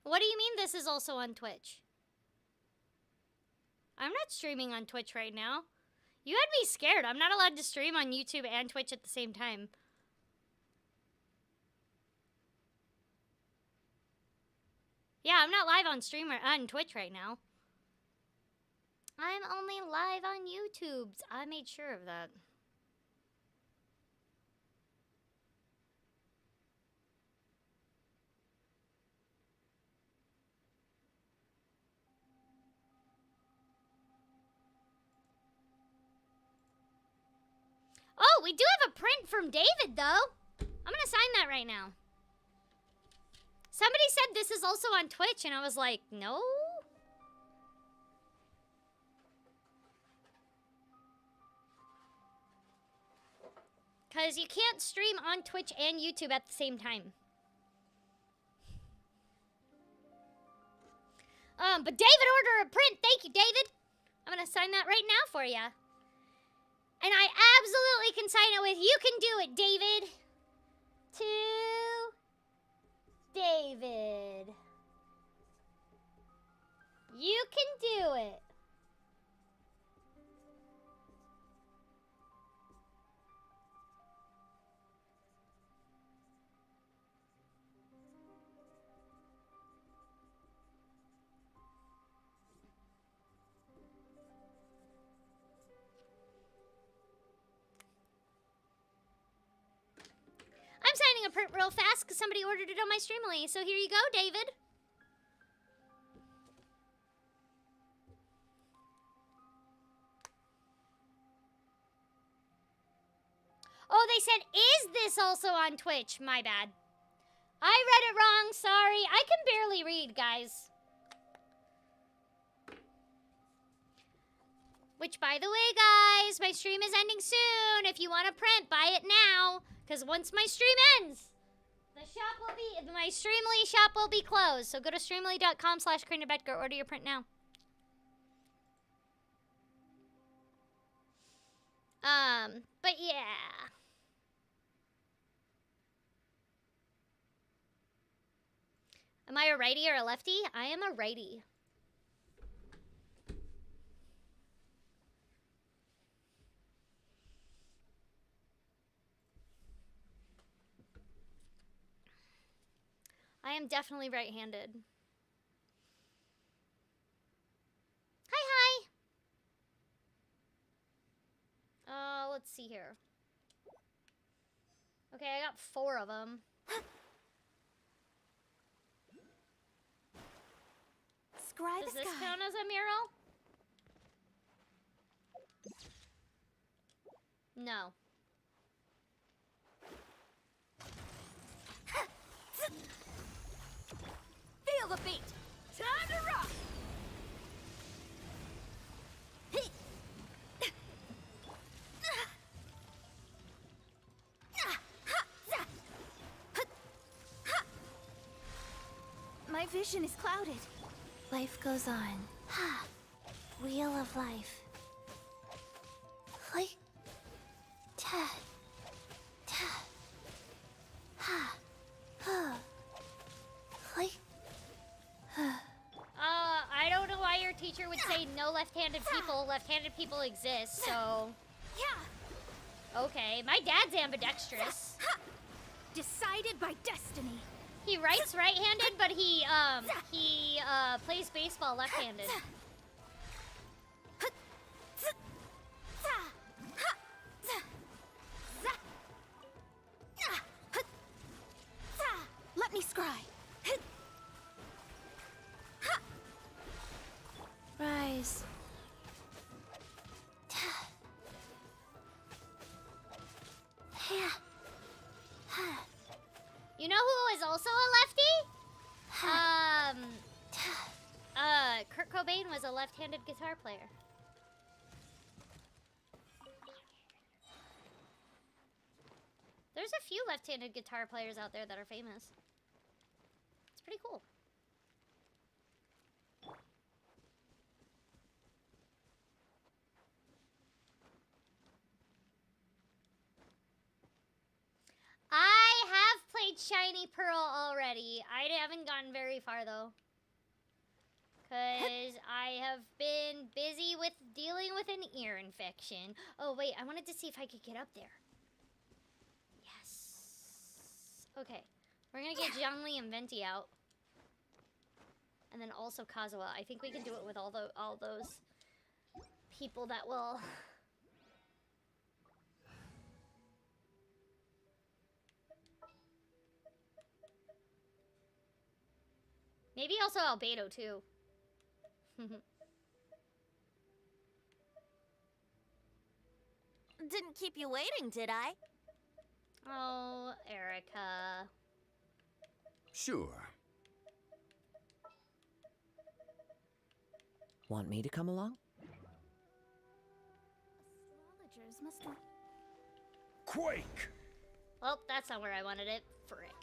What do you mean this is also on Twitch? I'm not streaming on Twitch right now. You had me scared. I'm not allowed to stream on YouTube and Twitch at the same time. Yeah, I'm not live on stream or on Twitch right now. I'm only live on YouTube. I made sure of that. Oh, we do have a print from David, though. I'm gonna sign that right now. Somebody said this is also on Twitch, and I was like, no? Because you can't stream on Twitch and YouTube at the same time. But David ordered a print. Thank you, David. I'm gonna sign that right now for you. And I absolutely can sign it with you can do it, David. To David. You can do it. I'm signing a print real fast because somebody ordered it on my Streamly. So here you go, David. Oh, they said, is this also on Twitch? My bad. I read it wrong. Sorry. I can barely read, guys. Which, by the way, guys, my stream is ending soon. If you want to print, buy it now. Because once my stream ends, my Streamly shop will be closed. So go to streamly.com/Corina Boettger, order your print now. But yeah. Am I a righty or a lefty? I am a righty. I am definitely right-handed. Hi, hi. Let's see here. Okay, I got 4 of them. Scry Does the this sky. count as a mural? No. Feel the beat. Time to rock. My vision is clouded. Life goes on. Wheel of life. Like, ta, ta, ha, ha, like, I don't know why your teacher would say no left-handed people. Left-handed people exist, so... Yeah. Okay, my dad's ambidextrous. Decided by destiny. He writes right-handed, but he plays baseball left-handed. Let me scry. rise. You know who is also a lefty? Kurt Cobain was a left-handed guitar player. There's a few left-handed guitar players out there that are famous. It's pretty cool. I have played Shiny Pearl already. I haven't gotten very far though. Because I have been busy with dealing with an ear infection. Oh wait, I wanted to see if I could get up there. Yes. Okay, we're gonna get Zhongli and Venti out. And then also Kazuha. I think we can do it with all those people that will... Maybe also Albedo too. Didn't keep you waiting, did I? Oh, Erica. Sure. Want me to come along? Astrologers must have... Quake! Well, that's not where I wanted it. Frick.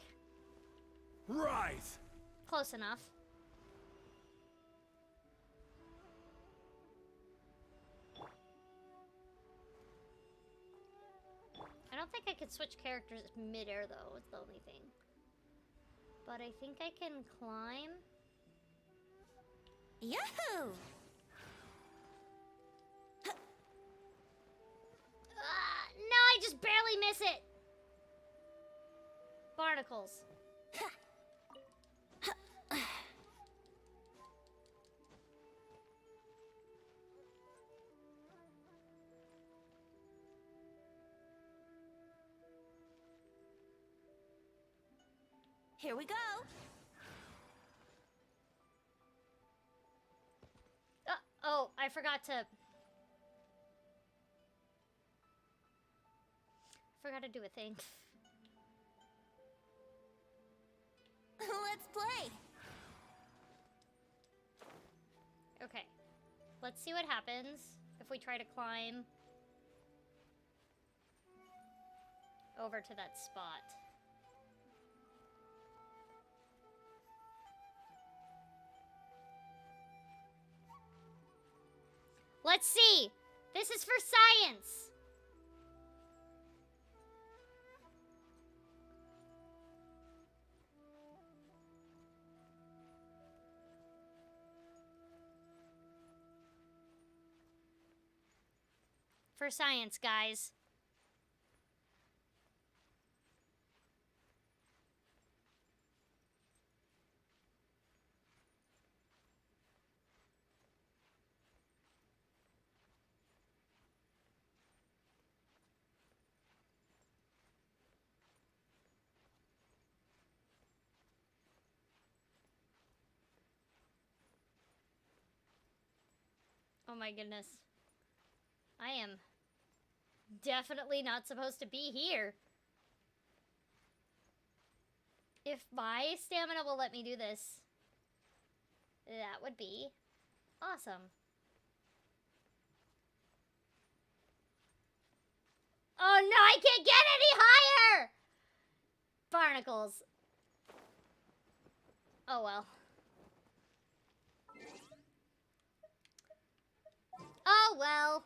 Rise! Close enough. I don't think I could switch characters mid-air though, it's the only thing. But I think I can climb. Yahoo! No, I just barely miss it. Barnacles. Here we go. Oh, I forgot to do a thing. Let's play. Okay. Let's see what happens if we try to climb over to that spot. Let's see. This is for science. For science, guys. Oh my goodness. I am definitely not supposed to be here. If my stamina will let me do this, that would be awesome. Oh no, I can't get any higher! Barnacles. Oh well. Oh well.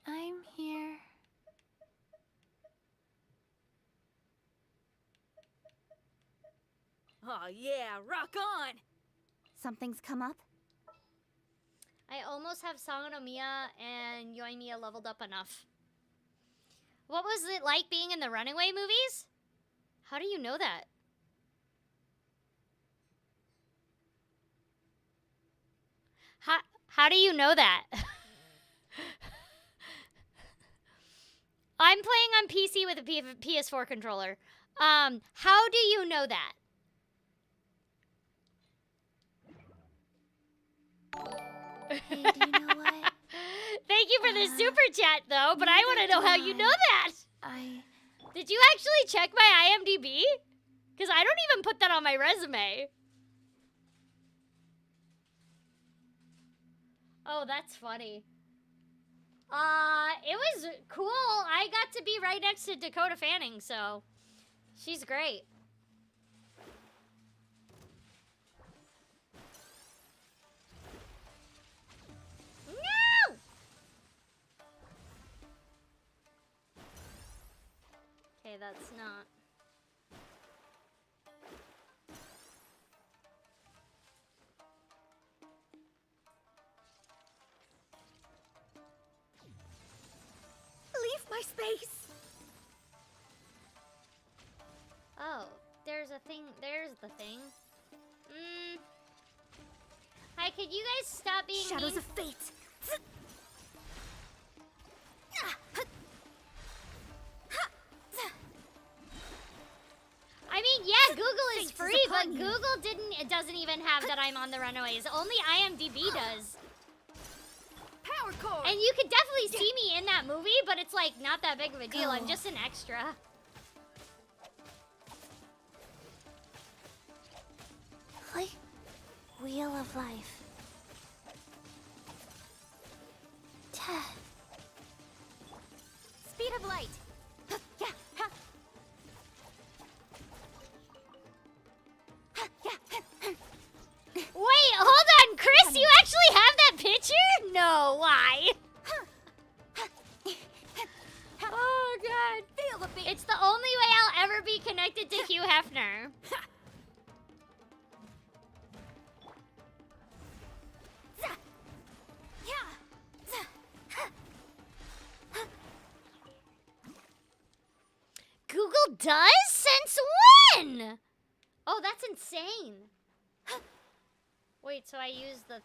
I'm here. Oh yeah, rock on! Something's come up? I almost have Sangonomiya and Yoimiya leveled up enough. What was it like being in the Runaway movies? How do you know that? How do you know that? I'm playing on PC with a PS4 controller. How do you know that? Hey, do you know what? Thank you for the super chat, though, but I want to know how you know that. Did you actually check my IMDb? Because I don't even put that on my resume. Oh, that's funny. It was cool. I got to be right next to Dakota Fanning, so she's great. No! Okay, that's not. Leave my space! Oh, there's a thing. There's the thing. Hi, could you guys stop being Shadows mean? of fate! I mean, yeah, Google is Fate is free, but upon you. Google it doesn't even have that I'm on the Runaways. Only IMDb does. Power core! And you could definitely see me in that movie, but it's like not that big of a deal. I'm Go. just an extra. Wheel of life. Speed of light! Wait, hold on, Chris, you actually have that picture? No, why? Oh god. Feel the beat! It's the only way I'll ever be connected to Hugh Hefner. Google does? Since when? Oh, that's insane. Wait, so I use the...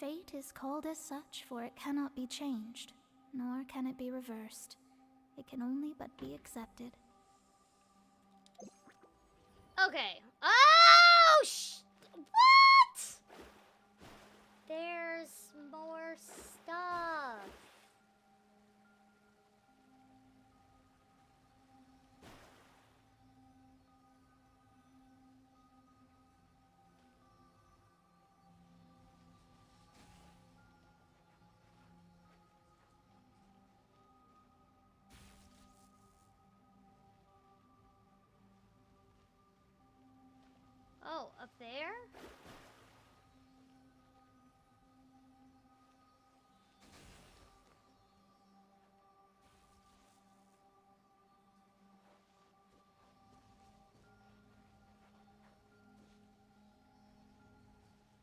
Fate is called as such, for it cannot be changed. nor can it be reversed. It can only but be accepted. Okay. Oh, what? There's more stuff. Oh, up there?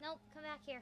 Nope, come back here.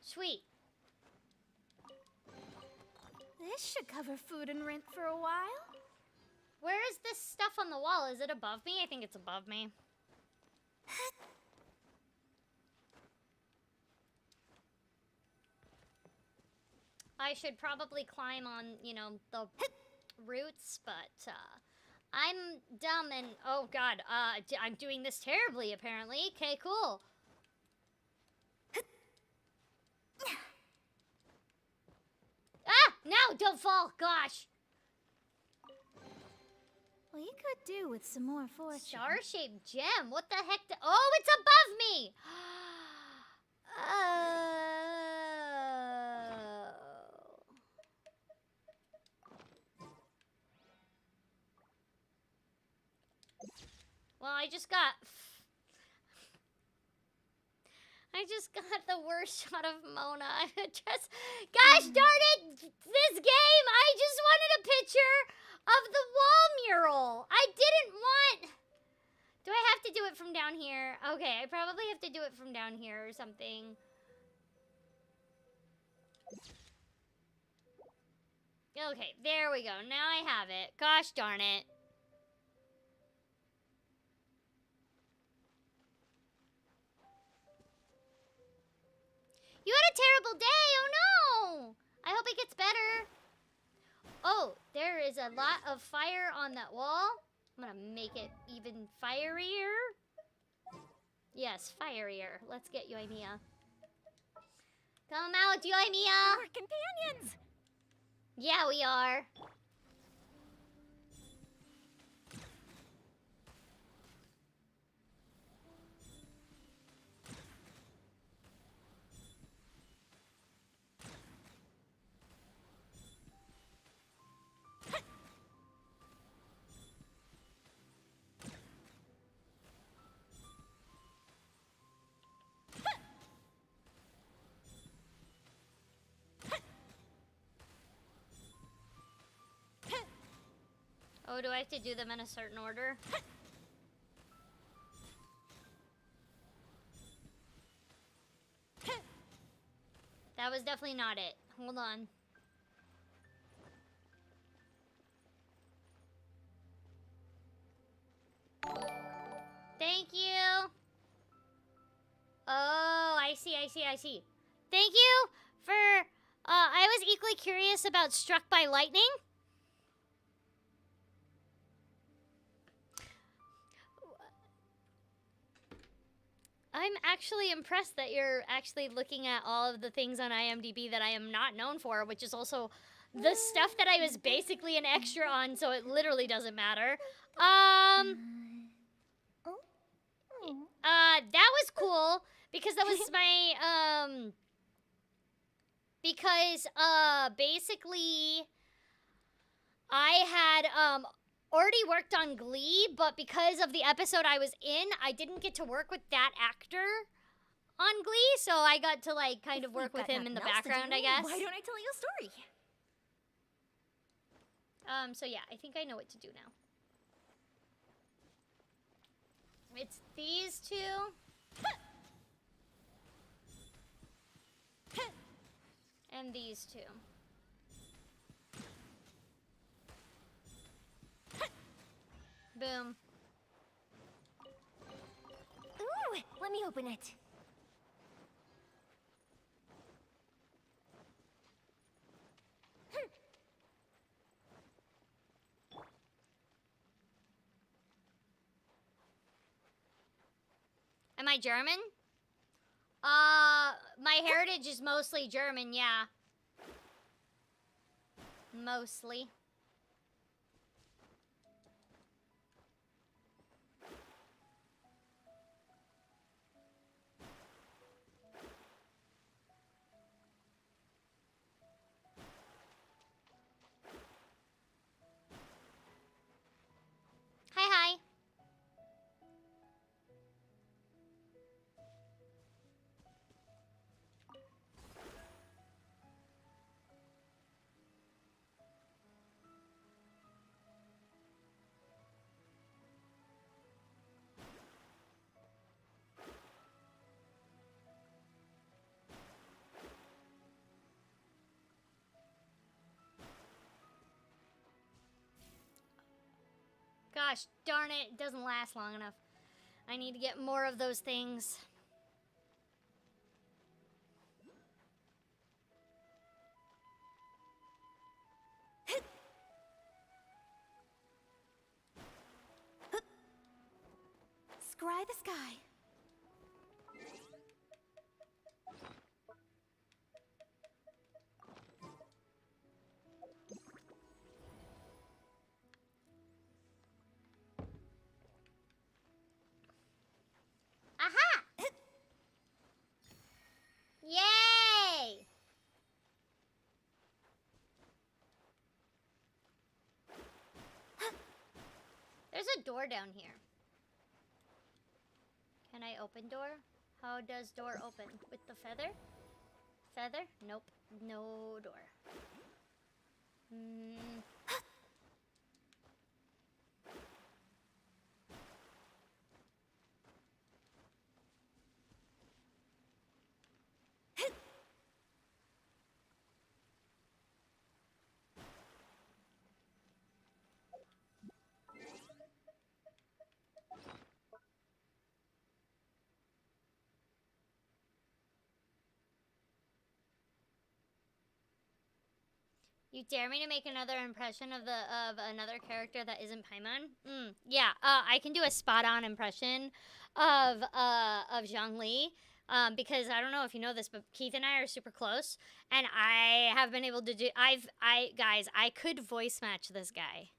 Sweet. This should cover food and rent for a while. Where is this stuff on the wall? Is it above me? I think it's above me. I should probably climb on, you know, the roots, but I'm dumb and, oh god, I'm doing this terribly, apparently. Okay, cool. Ah! No, don't fall, gosh. Well, you could do with some more fortune. Star-shaped gem, what the heck? Oh, it's above me! Well, I just got the worst shot of Mona. Gosh darn it! This game, I just wanted a picture of the wall mural. I didn't want... Do I have to do it from down here? Okay, I probably have to do it from down here or something. Okay, there we go. Now I have it. Gosh darn it. You had a terrible day. Oh no. I hope it gets better. Oh, there is a lot of fire on that wall. I'm gonna make it even fierier. Yes, fierier. Let's get Yoimiya. Come out, Yoimiya. We're companions. Yeah, we are. Oh, do I have to do them in a certain order? That was definitely not it. Hold on. Thank you. Oh, I see. Thank you for, I was equally curious about Struck by Lightning. I'm actually impressed that you're actually looking at all of the things on IMDb that I am not known for, which is also the stuff that I was basically an extra on, so it literally doesn't matter. That was cool because that was my basically I had already worked on Glee, but because of the episode I was in, I didn't get to work with that actor on Glee, so I got to like kind of work with him in the background, I guess. Why don't I tell you a story? So yeah, I think I know what to do now. It's these two. And these two. Boom. Ooh, let me open it. Am I German? My heritage is mostly German, yeah. Mostly. Hi, hi. Gosh darn it, it doesn't last long enough. I need to get more of those things. Scry the sky. Aha! Yay! There's a door down here. Can I open door? How does door open? With the feather? Feather? Nope. No door. You dare me to make another impression of another character that isn't Paimon? Yeah, I can do a spot-on impression of Zhongli. Because I don't know if you know this, but Keith and I are super close, and I have been able to do. Guys, I could voice match this guy.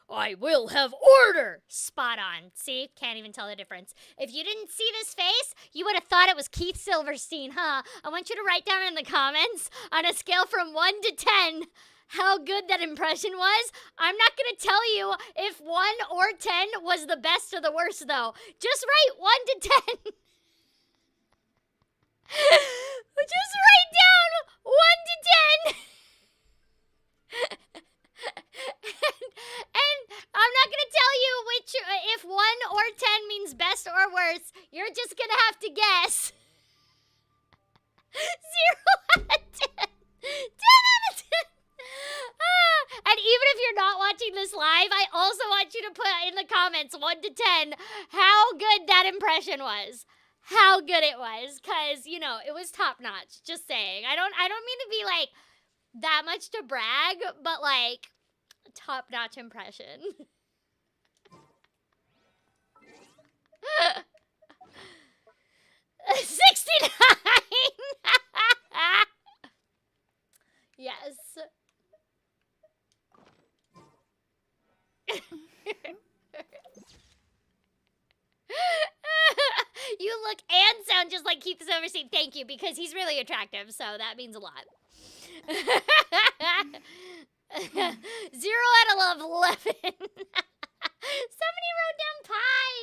I will have order! Spot on. See? Can't even tell the difference. If you didn't see this face, you would have thought it was Keith Silverstein, huh? I want you to write down in the comments, on a scale from 1 to 10, how good that impression was. I'm not going to tell you if 1 or 10 was the best or the worst, though. Just write 1 to 10. Just write down 1 to 10. And I'm not going to tell you if 1 or 10 means best or worst. You're just going to have to guess. 0 out of 10. 10 out of 10. And even if you're not watching this live, I also want you to put in the comments 1 to 10 how good that impression was. How good it was. Because, you know, it was top notch. Just saying. I don't mean to be like that much to brag, but like top notch impression. $69. Yes. You look and sound just like Keith Silverstein. Thank you, because he's really attractive, so that means a lot. 0 out of 11. Somebody wrote down pie.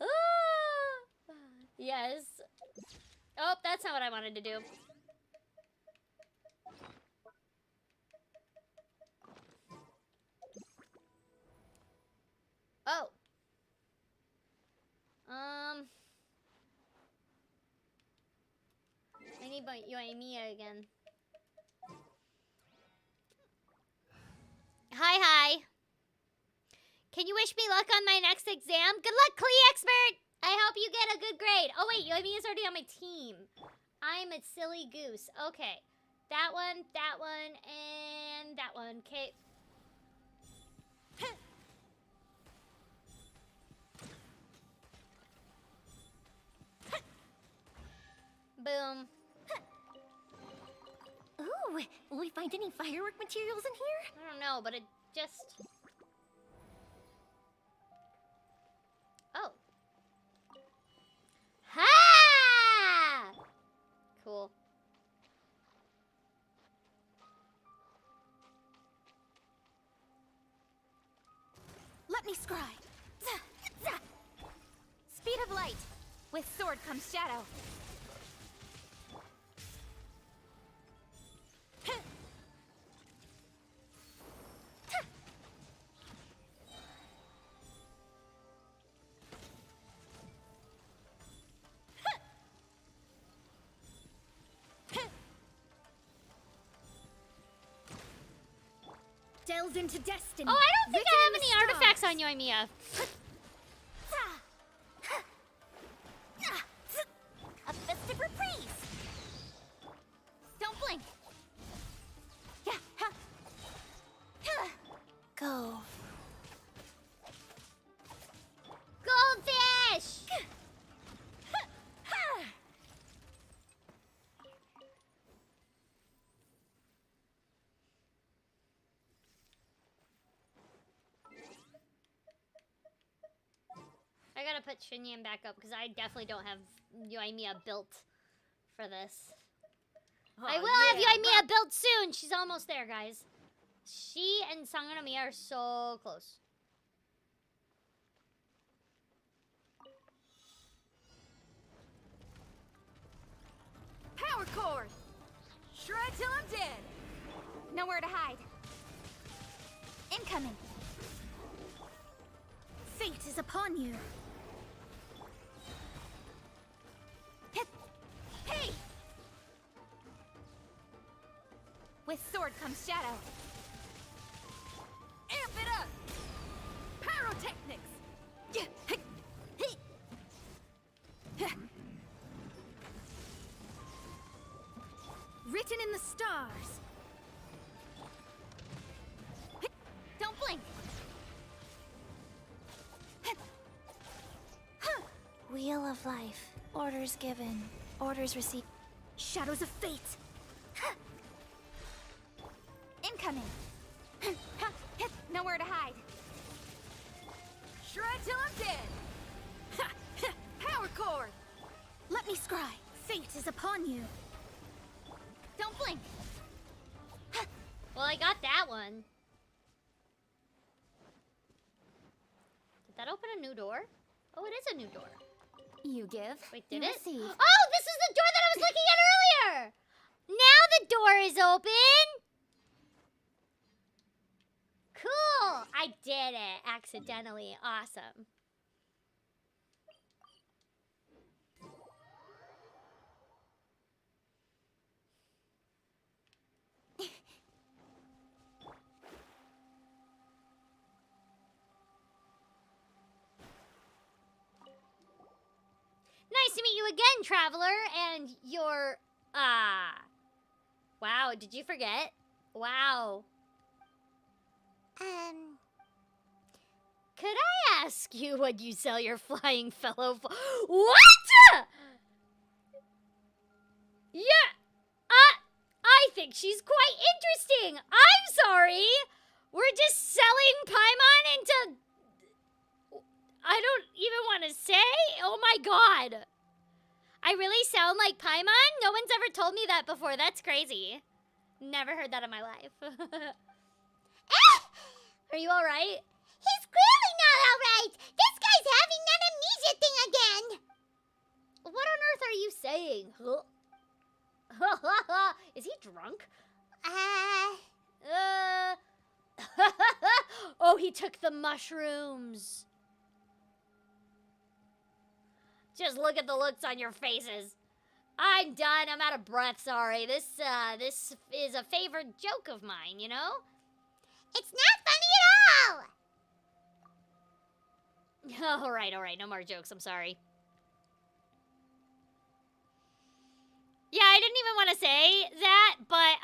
Oh. Yes. Oh, that's not what I wanted to do. Oh. I need my Yoimiya again. Hi. Can you wish me luck on my next exam? Good luck, Klee Expert! I hope you get a good grade. Oh wait, Yoimiya's already on my team. I'm a silly goose. Okay. That one, and that one. Okay. Boom. Ooh, will we find any firework materials in here? I don't know, but it just... Oh. Ha! Cool. Let me scry. Speed of light. With sword comes shadow. Delve into destiny. Oh, I don't think Written I in have the any artifacts on Yoimiya. A festive reprise. Don't blink. Yeah. Go. Goldfish! I gotta put Shinyan back up because I definitely don't have Yoimiya built for this. I will have Yoimiya built soon. She's almost there, guys. She and Sanganami are so close. Power cord. Shred till I'm dead. Nowhere to hide. Incoming. Fate is upon you. Hey! With sword comes shadow. Amp it up. Pyrotechnics. Written in the stars. Don't blink. Wheel of life. Orders given. Orders received. Shadows of fate. Incoming. Nowhere to hide. Shred till I'm dead. Power cord. Let me scry. Fate is upon you. Don't blink. Well, I got that one. Did that open a new door? Oh, it is a new door. You give. Wait, did you it? receive. Oh, this is the door that I was looking at earlier! Now the door is open! Cool! I did it accidentally. Awesome. Nice to meet you again, traveler, and your, wow, did you forget? Wow. Could I ask you what you sell your flying fellow for? What? Yeah, I think she's quite interesting. I'm sorry. We're just selling Paimon into... I don't even want to say. Oh my god. I really sound like Paimon? No one's ever told me that before. That's crazy. Never heard that in my life. Are you alright? He's clearly not alright! This guy's having that amnesia thing again! What on earth are you saying? Is he drunk? Oh, he took the mushrooms. Just look at the looks on your faces. I'm done. I'm out of breath. Sorry. This is a favorite joke of mine, you know? It's not funny at all! All right. No more jokes. I'm sorry. Yeah, I didn't even want to say that, but,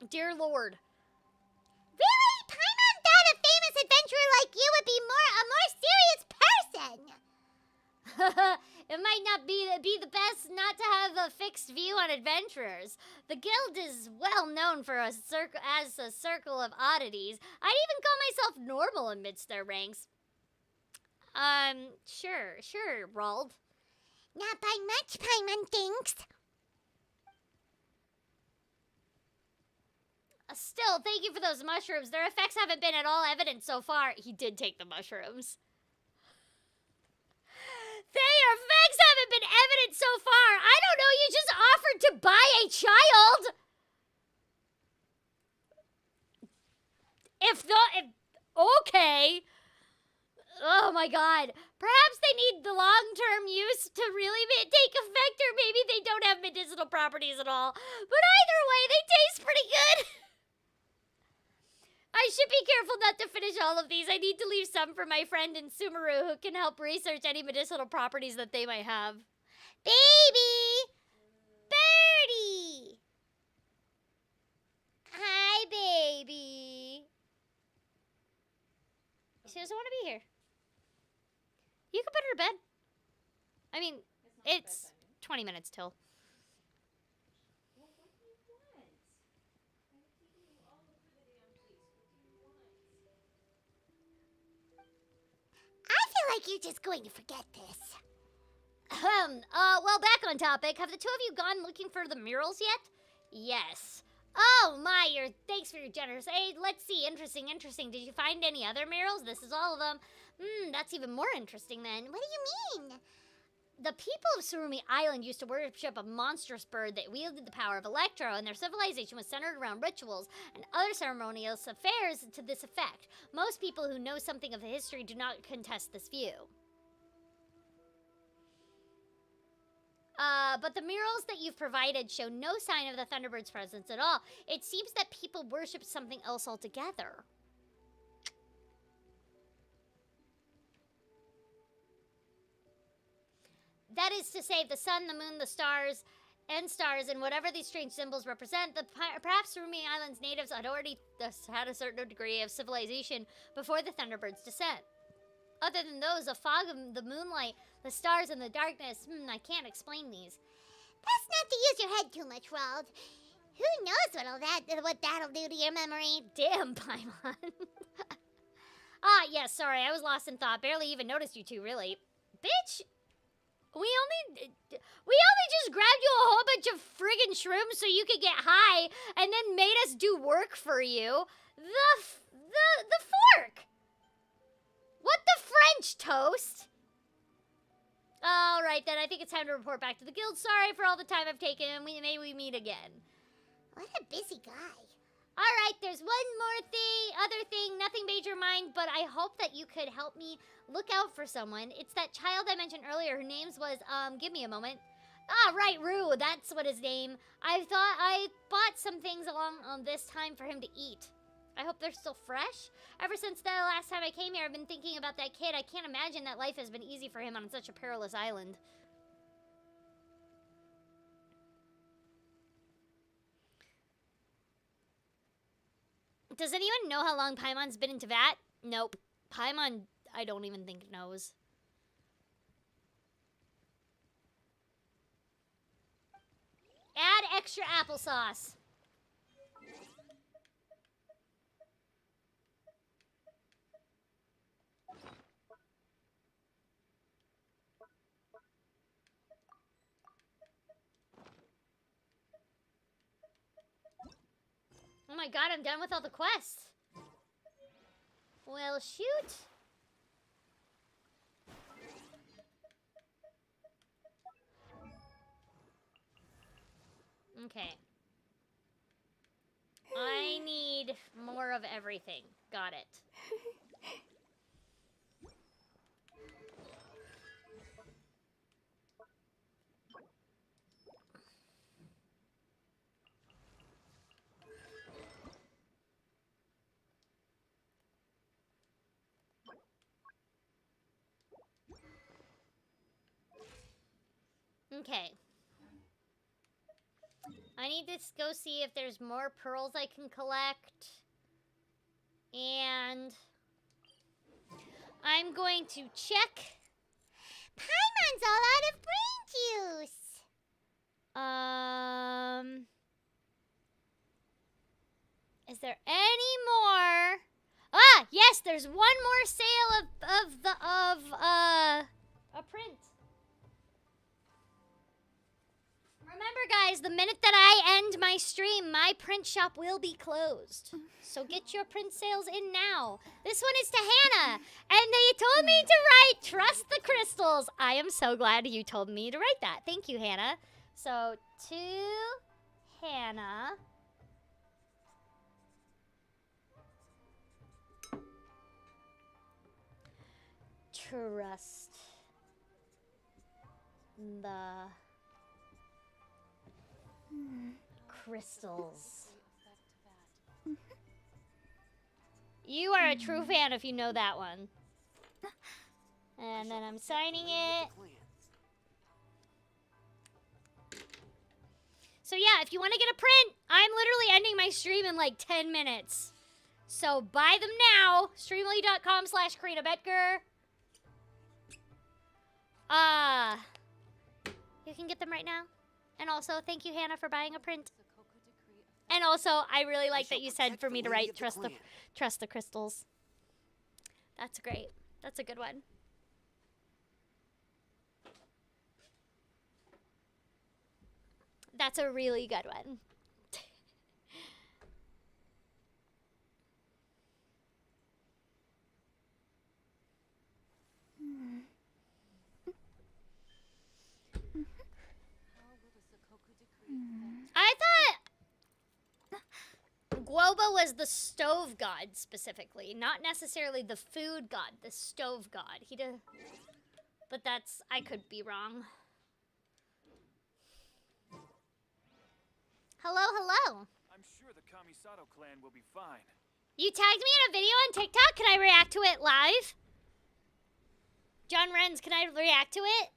dear Lord. Really? Paimon thought a famous adventurer like you would be a more serious person! It might not be the best not to have a fixed view on adventurers. The guild is well known for as a circle of oddities. I'd even call myself normal amidst their ranks. Sure, Rald. Not by much, Paimon thinks. Still, thank you for those mushrooms. Their effects haven't been at all evident so far. He did take the mushrooms. Their effects haven't been evident so far. I don't know, you just offered to buy a child. Okay. Oh my god. Perhaps they need the long-term use to really take effect, or maybe they don't have medicinal properties at all. But either way, they taste pretty good. I should be careful not to finish all of these. I need to leave some for my friend in Sumeru who can help research any medicinal properties that they might have. Baby! Birdie! Hi, baby. She doesn't want to be here. You can put her to bed. I mean, it's 20 minutes till. I feel like you're just going to forget this. Well, back on topic. Have the two of you gone looking for the murals yet? Yes. Oh my, thanks for your generous aid. Let's see, interesting. Did you find any other murals? This is all of them. That's even more interesting then. What do you mean? The people of Tsurumi Island used to worship a monstrous bird that wielded the power of Electro, and their civilization was centered around rituals and other ceremonial affairs to this effect. Most people who know something of the history do not contest this view. But the murals that you've provided show no sign of the Thunderbird's presence at all. It seems that people worship something else altogether. That is to say, the sun, the moon, the stars, and whatever these strange symbols represent, perhaps Tsurumi Island's natives had already had a certain degree of civilization before the Thunderbird's descent. Other than those, the fog of the moonlight, the stars, and the darkness, I can't explain these. Best not to use your head too much, Rald. Who knows what that'll do to your memory? Damn, Paimon. Yes, sorry, I was lost in thought. Barely even noticed you two, really. Bitch! We only just grabbed you a whole bunch of friggin' shrooms so you could get high, and then made us do work for you. The fork! What the French, Toast? Alright then, I think it's time to report back to the guild. Sorry for all the time I've taken. May we meet again. What a busy guy. Alright, there's one more other thing, nothing major mind, but I hope that you could help me look out for someone. It's that child I mentioned earlier, her name was, give me a moment. Right, Rue, that's what his name. I bought some things along this time for him to eat. I hope they're still fresh. Ever since the last time I came here, I've been thinking about that kid. I can't imagine that life has been easy for him on such a perilous island. Does anyone know how long Paimon's been in Teyvat? Nope. Paimon, I don't even think knows. Add extra applesauce. Oh my god, I'm done with all the quests. Well, shoot. Okay. I need more of everything. Got it. Okay. I need to go see if there's more pearls I can collect. And I'm going to check. Paimon's all out of brain juice. Is there any more? Ah, yes, there's one more sale of a print. Remember, guys, the minute that I end my stream, my print shop will be closed. So get your print sales in now. This one is to Hannah, and they told me to write "Trust the crystals." I am so glad you told me to write that. Thank you, Hannah. So to Hannah. Trust the crystals. You are a true fan if you know that one. And then I'm signing it. So yeah, if you want to get a print, I'm literally ending my stream in like 10 minutes. So buy them now. Streamly.com/Corina Boettger. You can get them right now. And also, thank you, Hannah, for buying a print. And also, I really like that you said for me to write trust the crystals. That's great. That's a good one. That's a really good one. I thought Guoba was the stove god specifically, not necessarily the food god, the stove god. He did, but that's, I could be wrong. Hello, hello. I'm sure the Kamisato clan will be fine. You tagged me in a video on TikTok. Can I react to it live? John Renz, can I react to it?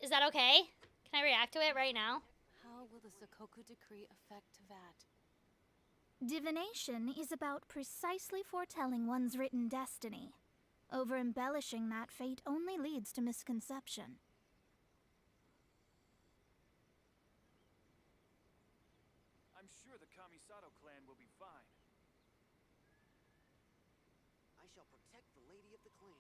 Is that okay? Can I react to it right now? How will the Sakoku decree affect that? Divination is about precisely foretelling one's written destiny. Over-embellishing that fate only leads to misconception. I'm sure the Kamisato clan will be fine. I shall protect the lady of the clan.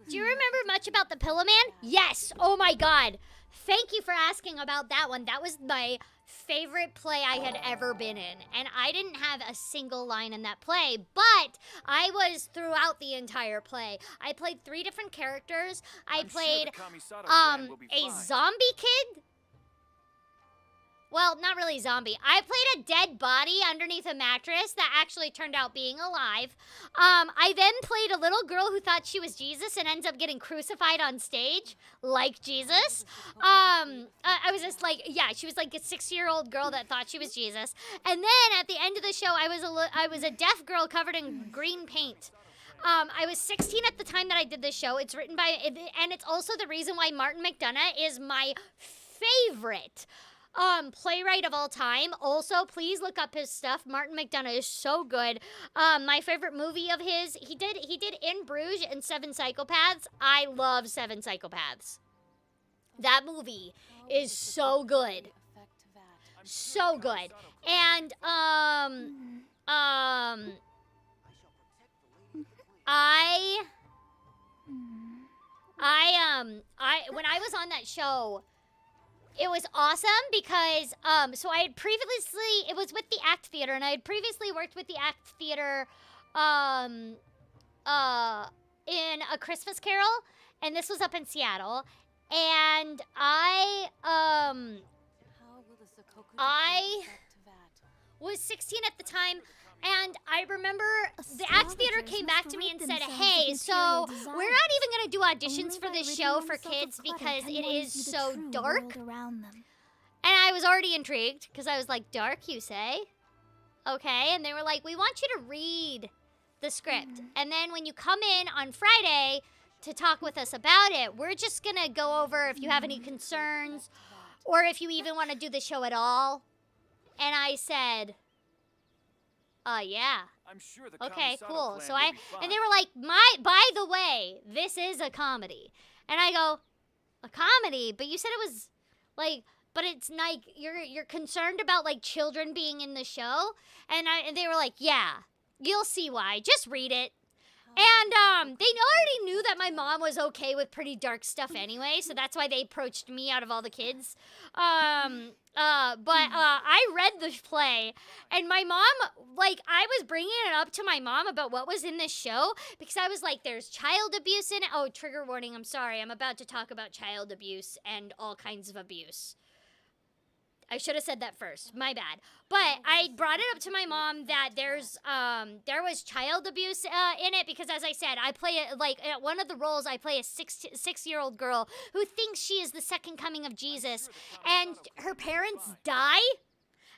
Do you remember much about the Pillow Man? Yes. Oh my god. Thank you for asking about that one. That was my favorite play I had ever been in. And I didn't have a single line in that play, but I was throughout the entire play. I played 3 different characters. I played a zombie kid. Well, not really zombie. I played a dead body underneath a mattress that actually turned out being alive. I then played a little girl who thought she was Jesus and ends up getting crucified on stage like Jesus. I was just like, yeah, she was like a 6-year-old girl that thought she was Jesus. And then at the end of the show, I was a deaf girl covered in green paint. I was 16 at the time that I did this show. It's written by, and it's also the reason why Martin McDonagh is my favorite playwright of all time. Also, please look up his stuff. Martin McDonagh is so good. My favorite movie of his, he did In Bruges and 7 Psychopaths. I love 7 Psychopaths. That movie is so good. So good. And when I was on that show, it was awesome because so I had previously, it was with the Act Theater, and I had previously worked with the Act Theater in A Christmas Carol, and this was up in Seattle, and I was 16 at the time, and I remember the Act Theater came back to me and said, hey, so we're not even going to do auditions for this show for kids because it is so dark. And I was already intrigued because I was like, dark, you say? Okay, and they were like, we want you to read the script. And then when you come in on Friday to talk with us about it, we're just going to go over if you have any concerns or if you even want to do the show at all. And I said, yeah. I'm sure the Okay, Kamisato cool. clan So will I, be fine. and they were like, by the way, this is a comedy. And I go, a comedy? But you said it was like, but it's like, you're concerned about like children being in the show? And they were like, yeah, you'll see why. Just read it. And they already knew that my mom was okay with pretty dark stuff anyway, so that's why they approached me out of all the kids. But I read the play, and my mom, like, I was bringing it up to my mom about what was in this show, because I was like, there's child abuse in it. Oh, trigger warning, I'm sorry. I'm about to talk about child abuse and all kinds of abuse. I should have said that first. My bad. But I brought it up to my mom that there was child abuse in it because, as I said, I play one of the roles. I play a six-year-old girl who thinks she is the second coming of Jesus, and her parents die.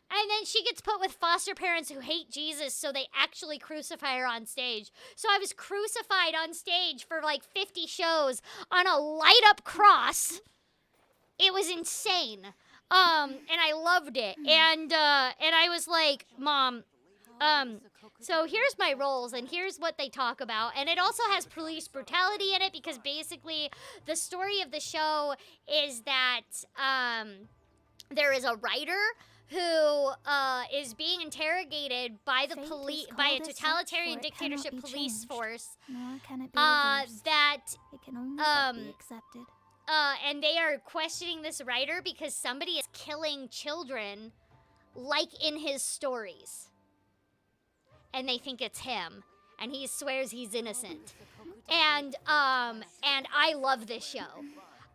And then she gets put with foster parents who hate Jesus, so they actually crucify her on stage. So I was crucified on stage for like 50 shows on a light-up cross. It was insane. And I loved it. And I was like, Mom, so here's my roles and here's what they talk about. And it also has police brutality in it because basically the story of the show is that, there is a writer who, is being interrogated by the police, by a totalitarian dictatorship police force, Nor can it be reversed. that, It can only but be accepted. and they are questioning this writer because somebody is killing children like in his stories. And they think it's him. And he swears he's innocent. And I love this show.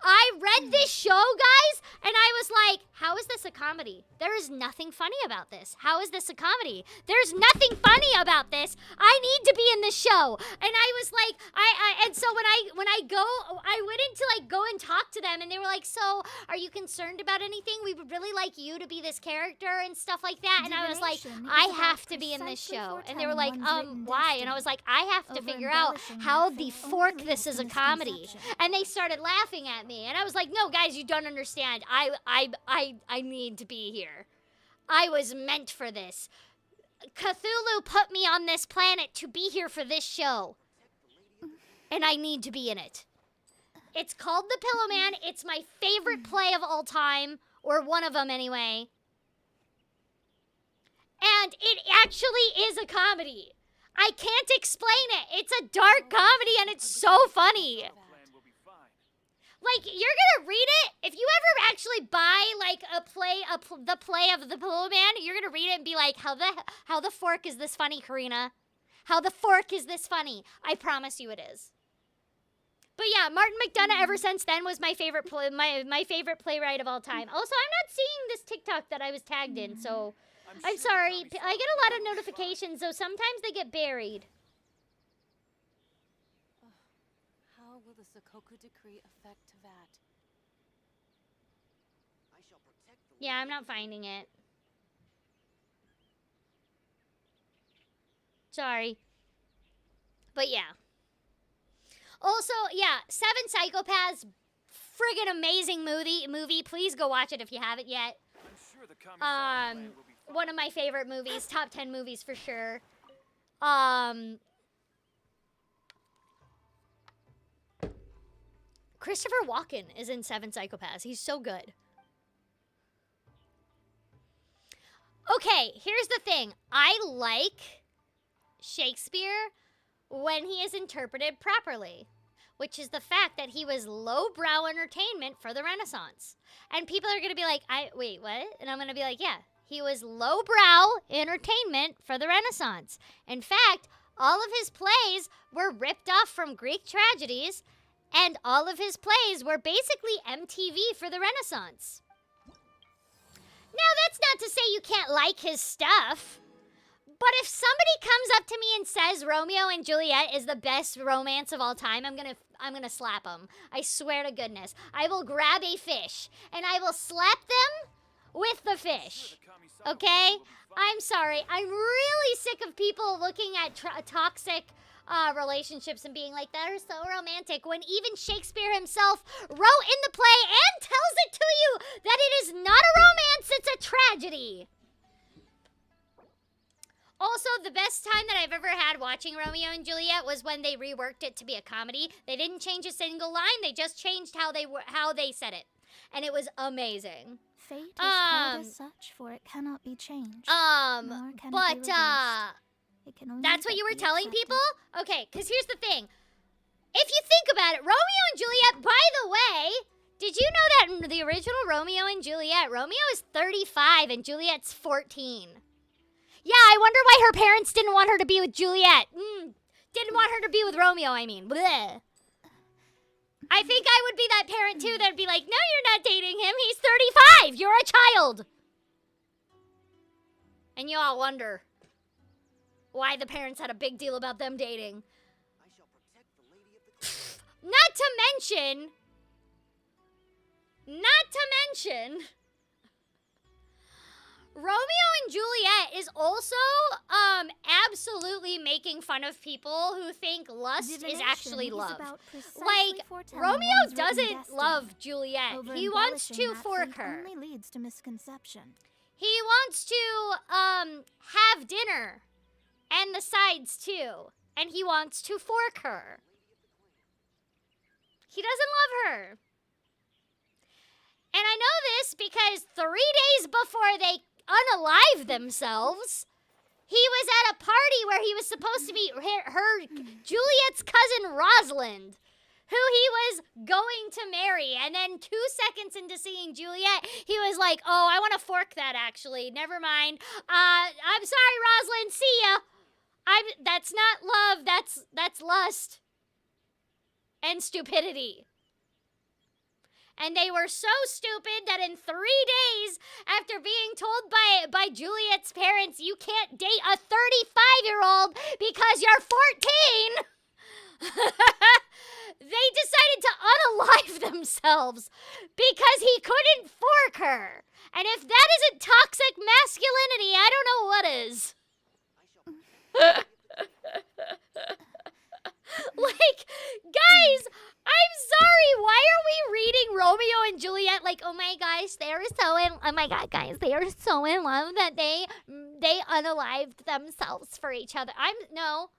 I read this show, guys, and I was like, how is this a comedy? There is nothing funny about this. How is this a comedy? There's nothing funny about this. I need to be in this show. And I was like, and so when I went in to like go and talk to them, and they were like, so are you concerned about anything? We would really like you to be this character and stuff like that. And I was like, I have to be in this show. And they were like, why? And I was like, I have to figure out how the fork this is a comedy. And they started laughing at me. And I was like, no, guys, you don't understand. I need to be here. I was meant for this. Cthulhu put me on this planet to be here for this show. And I need to be in it. It's called The Pillow Man. It's my favorite play of all time. Or one of them, anyway. And it actually is a comedy. I can't explain it. It's a dark comedy, and it's so funny. Clan will be fine. Like, you're gonna read it. If you ever actually buy like the play of The Pillow Man, you're gonna read it and be like, how the fork is this funny, Corina? How the fork is this funny? I promise you it is. But yeah, Martin McDonagh ever since then was my favorite my favorite playwright of all time. Also, I'm not seeing this TikTok that I was tagged in, so I'm sure sorry. the I get a lot of notifications, so sometimes they get buried. How will the Sakoku decree affect that? I shall protect the Yeah, I'm not finding it. Sorry. But yeah. Also, yeah, Seven Psychopaths, friggin' amazing movie. Please go watch it if you haven't yet. I'm sure the Kamisato clan will be fine. One of my favorite movies, top 10 movies for sure. Christopher Walken is in Seven Psychopaths. He's so good. Okay, here's the thing. I like Shakespeare when he is interpreted properly. which is the fact that he was lowbrow entertainment for the Renaissance. And people are going to be like, wait, what? And I'm going to be like, yeah, he was lowbrow entertainment for the Renaissance. In fact, all of his plays were ripped off from Greek tragedies, and all of his plays were basically MTV for the Renaissance. Now, that's not to say you can't like his stuff. But if somebody comes up to me and says Romeo and Juliet is the best romance of all time, I'm gonna slap them. I swear to goodness. I will grab a fish and I will slap them with the fish. Okay? I'm sorry. I'm really sick of people looking at toxic relationships and being like, that is so romantic, when even Shakespeare himself wrote in the play and tells it to you that it is not a romance, it's a tragedy. Also, the best time that I've ever had watching Romeo and Juliet was when they reworked it to be a comedy. They didn't change a single line. They just changed how they said it. And it was amazing. Fate is called as such, for it cannot be changed. Nor can but, it be reversed. It can only that's what but you were be telling accepted. people? Okay, because here's the thing. If you think about it, Romeo and Juliet, by the way, did you know that in the original Romeo and Juliet, Romeo is 35 and Juliet's 14? Yeah, I wonder why her parents didn't want her to be with Juliet. Didn't want her to be with Romeo, I mean. Bleh. I think I would be that parent, too, that'd be like, no, you're not dating him. He's 35. You're a child. And you all wonder why the parents had a big deal about them dating. I shall protect the lady of the clan. Not to mention, Romeo and Juliet is also absolutely making fun of people who think lust is Divination actually is love. about precisely Like, foretelling Romeo one's written doesn't destiny. love Juliet. He wants Over-embellishing to that fork fate her. only leads to misconception. He wants to have dinner and the sides too. And he wants to fork her. He doesn't love her. And I know this because 3 days before they unalive themselves, he was at a party where he was supposed to meet her Juliet's cousin Rosalind, who he was going to marry. And then 2 seconds into seeing Juliet, he was like, oh, I want to fork that actually. Never mind. I'm sorry, Rosalind. See ya. That's not love. That's lust and stupidity. And they were so stupid that in 3 days after being told by Juliet's parents, you can't date a 35-year-old because you're 14, they decided to unalive themselves because he couldn't fork her. And if that isn't toxic masculinity, I don't know what is. Like, guys, I'm sorry. Why are we reading Romeo and Juliet like, oh my gosh, oh my god, guys, they are so in love that they unalived themselves for each other. No.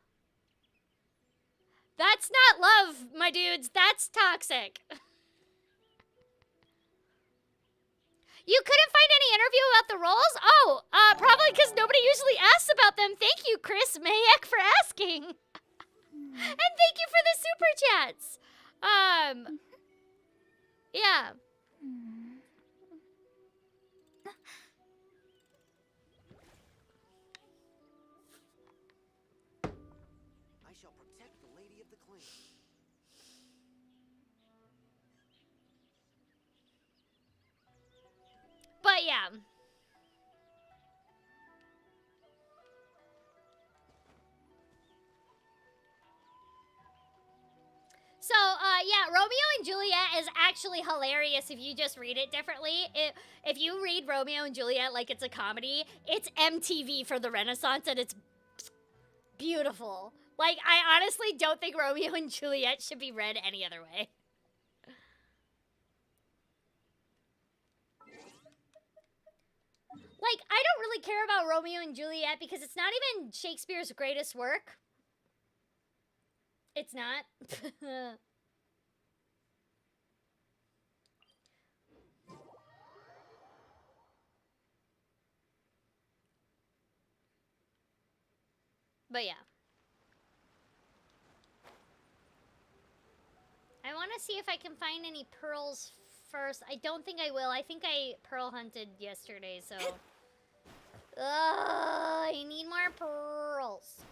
That's not love, my dudes. That's toxic. You couldn't find any interview about the roles? Oh, probably because nobody usually asks about them. Thank you, Chris Mayek, for asking. And thank you for the super chats. Yeah. I shall protect the lady of the clan. But yeah. So, yeah, Romeo and Juliet is actually hilarious if you just read it differently. If you read Romeo and Juliet like it's a comedy, it's MTV for the Renaissance and it's beautiful. Like, I honestly don't think Romeo and Juliet should be read any other way. Like, I don't really care about Romeo and Juliet because it's not even Shakespeare's greatest work. It's not. But yeah. I want to see if I can find any pearls first. I don't think I will. I think I pearl hunted yesterday, so... I need more pearls.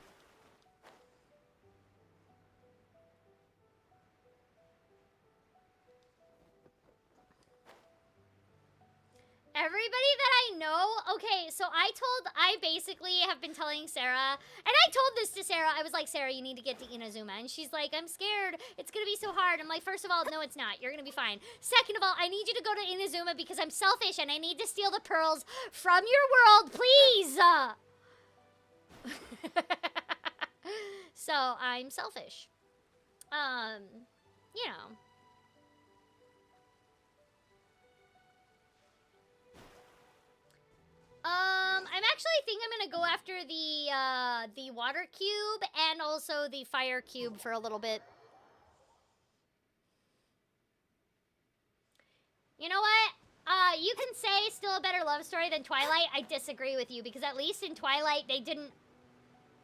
Everybody that I know, okay, so I basically have been telling Sarah, and I told this to Sarah, I was like, Sarah, you need to get to Inazuma, and she's like, I'm scared, it's gonna be so hard. I'm like, first of all, no, it's not, you're gonna be fine. Second of all, I need you to go to Inazuma because I'm selfish, and I need to steal the pearls from your world, please! So, I'm selfish. You know. I'm actually think I'm gonna go after the water cube and also the fire cube for a little bit. You know what? You can say still a better love story than Twilight. I disagree with you because at least in Twilight they didn't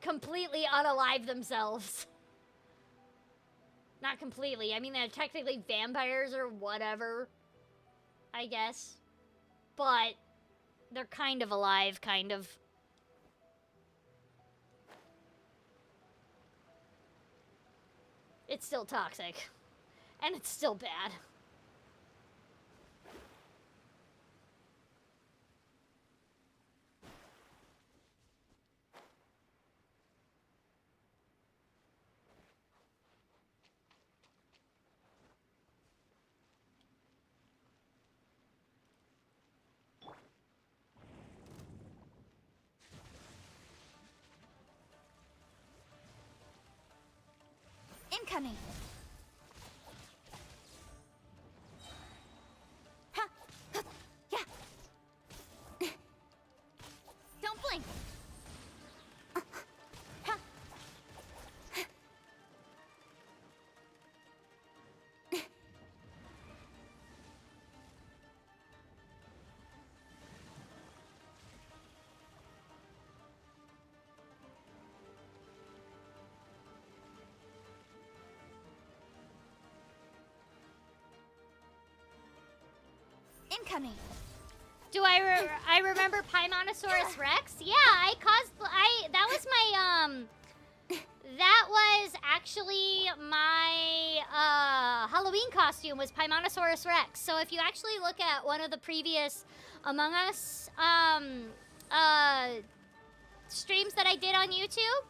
completely unalive themselves. Not completely. I mean, they're technically vampires or whatever, I guess. But they're kind of alive, kind of. It's still toxic. And it's still bad. Incoming. Ha! Huh. Yeah. Don't blink. Ha. Incoming. Do I remember Paimonosaurus Rex? Yeah, that was my that was actually my Halloween costume was Paimonosaurus Rex. So if you actually look at one of the previous Among Us streams that I did on YouTube,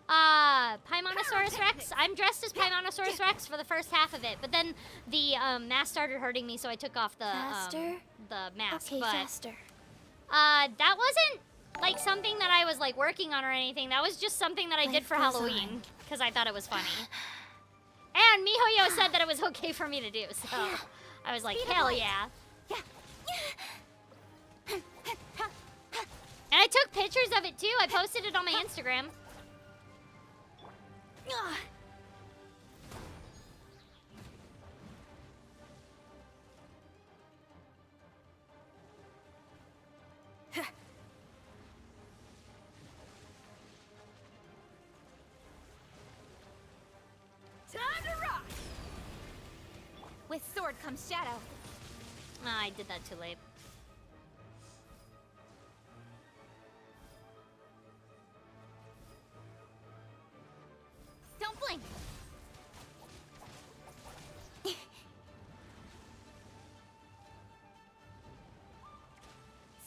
Paimonosaurus Rex, I'm dressed as Paimonosaurus Rex for the first half of it, but then the mask started hurting me, so I took off the mask. Okay, but faster. that wasn't like something that I was like working on or anything. That was just something that I did Life for goes Halloween because I thought it was funny. And MiHoYo said that it was okay for me to do, so I was like, hell yeah. Yeah. And I took pictures of it too. I posted it on my Instagram. Time to rock! With sword comes shadow. I did that too late. Don't blink.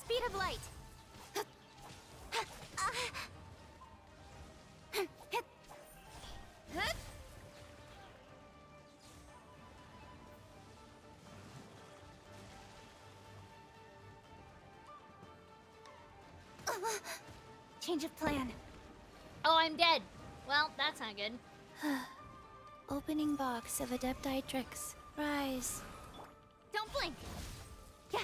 Speed of light. Change of plan. Oh, I'm dead. Well, that's not good. Opening box of Adepti tricks. Rise. Don't blink. Yeah.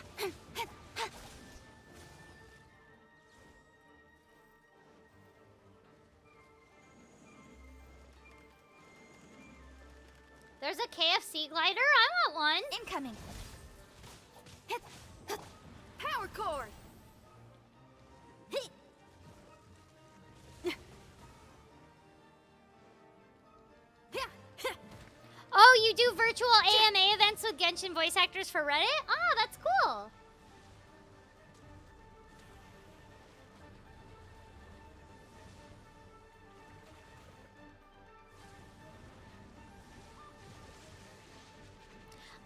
There's a KFC glider. I want one. Incoming. Power cord! Oh, you you do virtual AMA events with Genshin voice actors for Reddit? Oh, that's cool.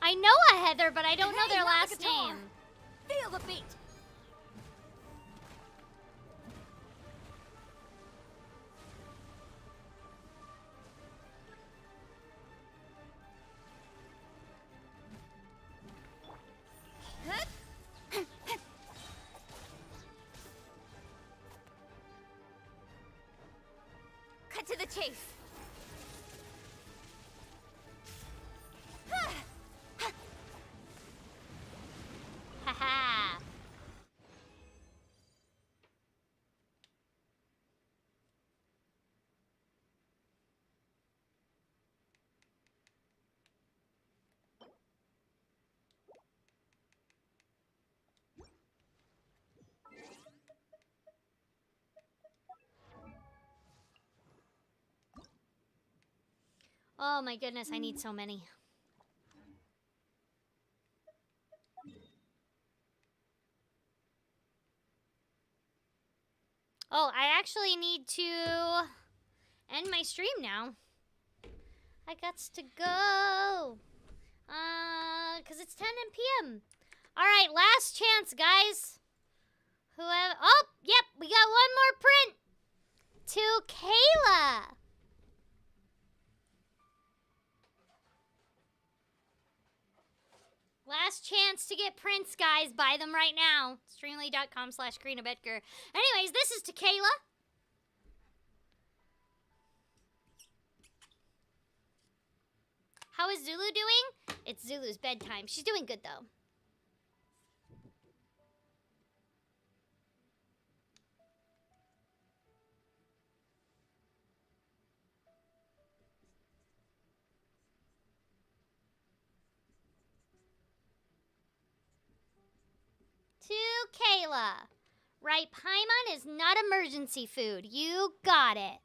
I know a Heather, but I don't know their not the last guitar. name. Feel the beat. Cut to the chase. Haha. Oh my goodness, I need so many. Oh, I actually need to end my stream now. I gots to go. Cause it's 10 p.m. All right, last chance, guys. Whoever. Oh, yep, we got one more print to Kayla. Last chance to get prints, guys. Buy them right now. Streamly.com/Corina Boettger. Anyways, this is to Kayla. How is Zulu doing? It's Zulu's bedtime. She's doing good, though. To Kayla. Right, Paimon is not emergency food. You got it.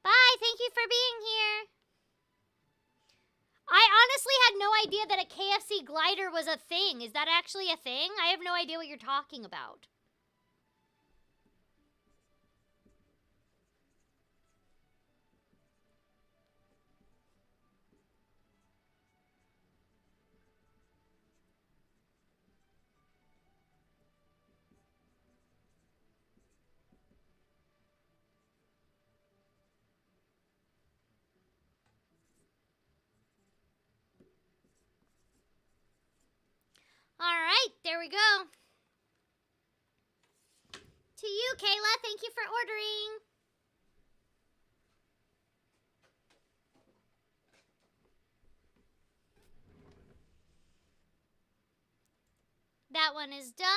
Bye, thank you for being here. I honestly had no idea that a KFC glider was a thing. Is that actually a thing? I have no idea what you're talking about. All right, there we go. To you, Kayla, thank you for ordering. That one is done.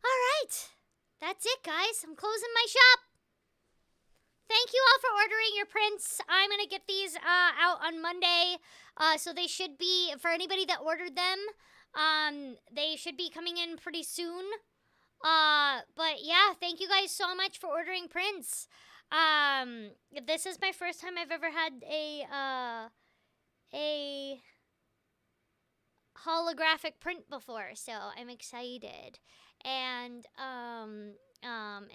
All right, that's it, guys. I'm closing my shop. Thank you all for ordering your prints. I'm going to get these out on Monday. So they should be, for anybody that ordered them, they should be coming in pretty soon. But yeah, thank you guys so much for ordering prints. This is my first time I've ever had a holographic print before. So I'm excited. And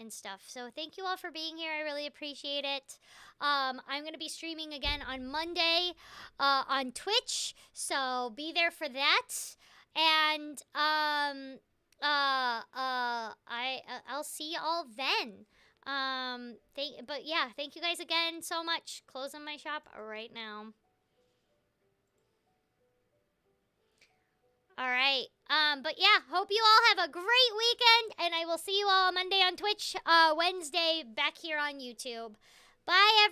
stuff. So thank you all for being here. I really appreciate it. I'm going to be streaming again on Monday on Twitch. So be there for that. And I'll see y'all then. But yeah, thank you guys again so much. Closing my shop right now. All right. But yeah, hope you all have a great weekend, and I will see you all Monday on Twitch, Wednesday back here on YouTube. Bye, everyone.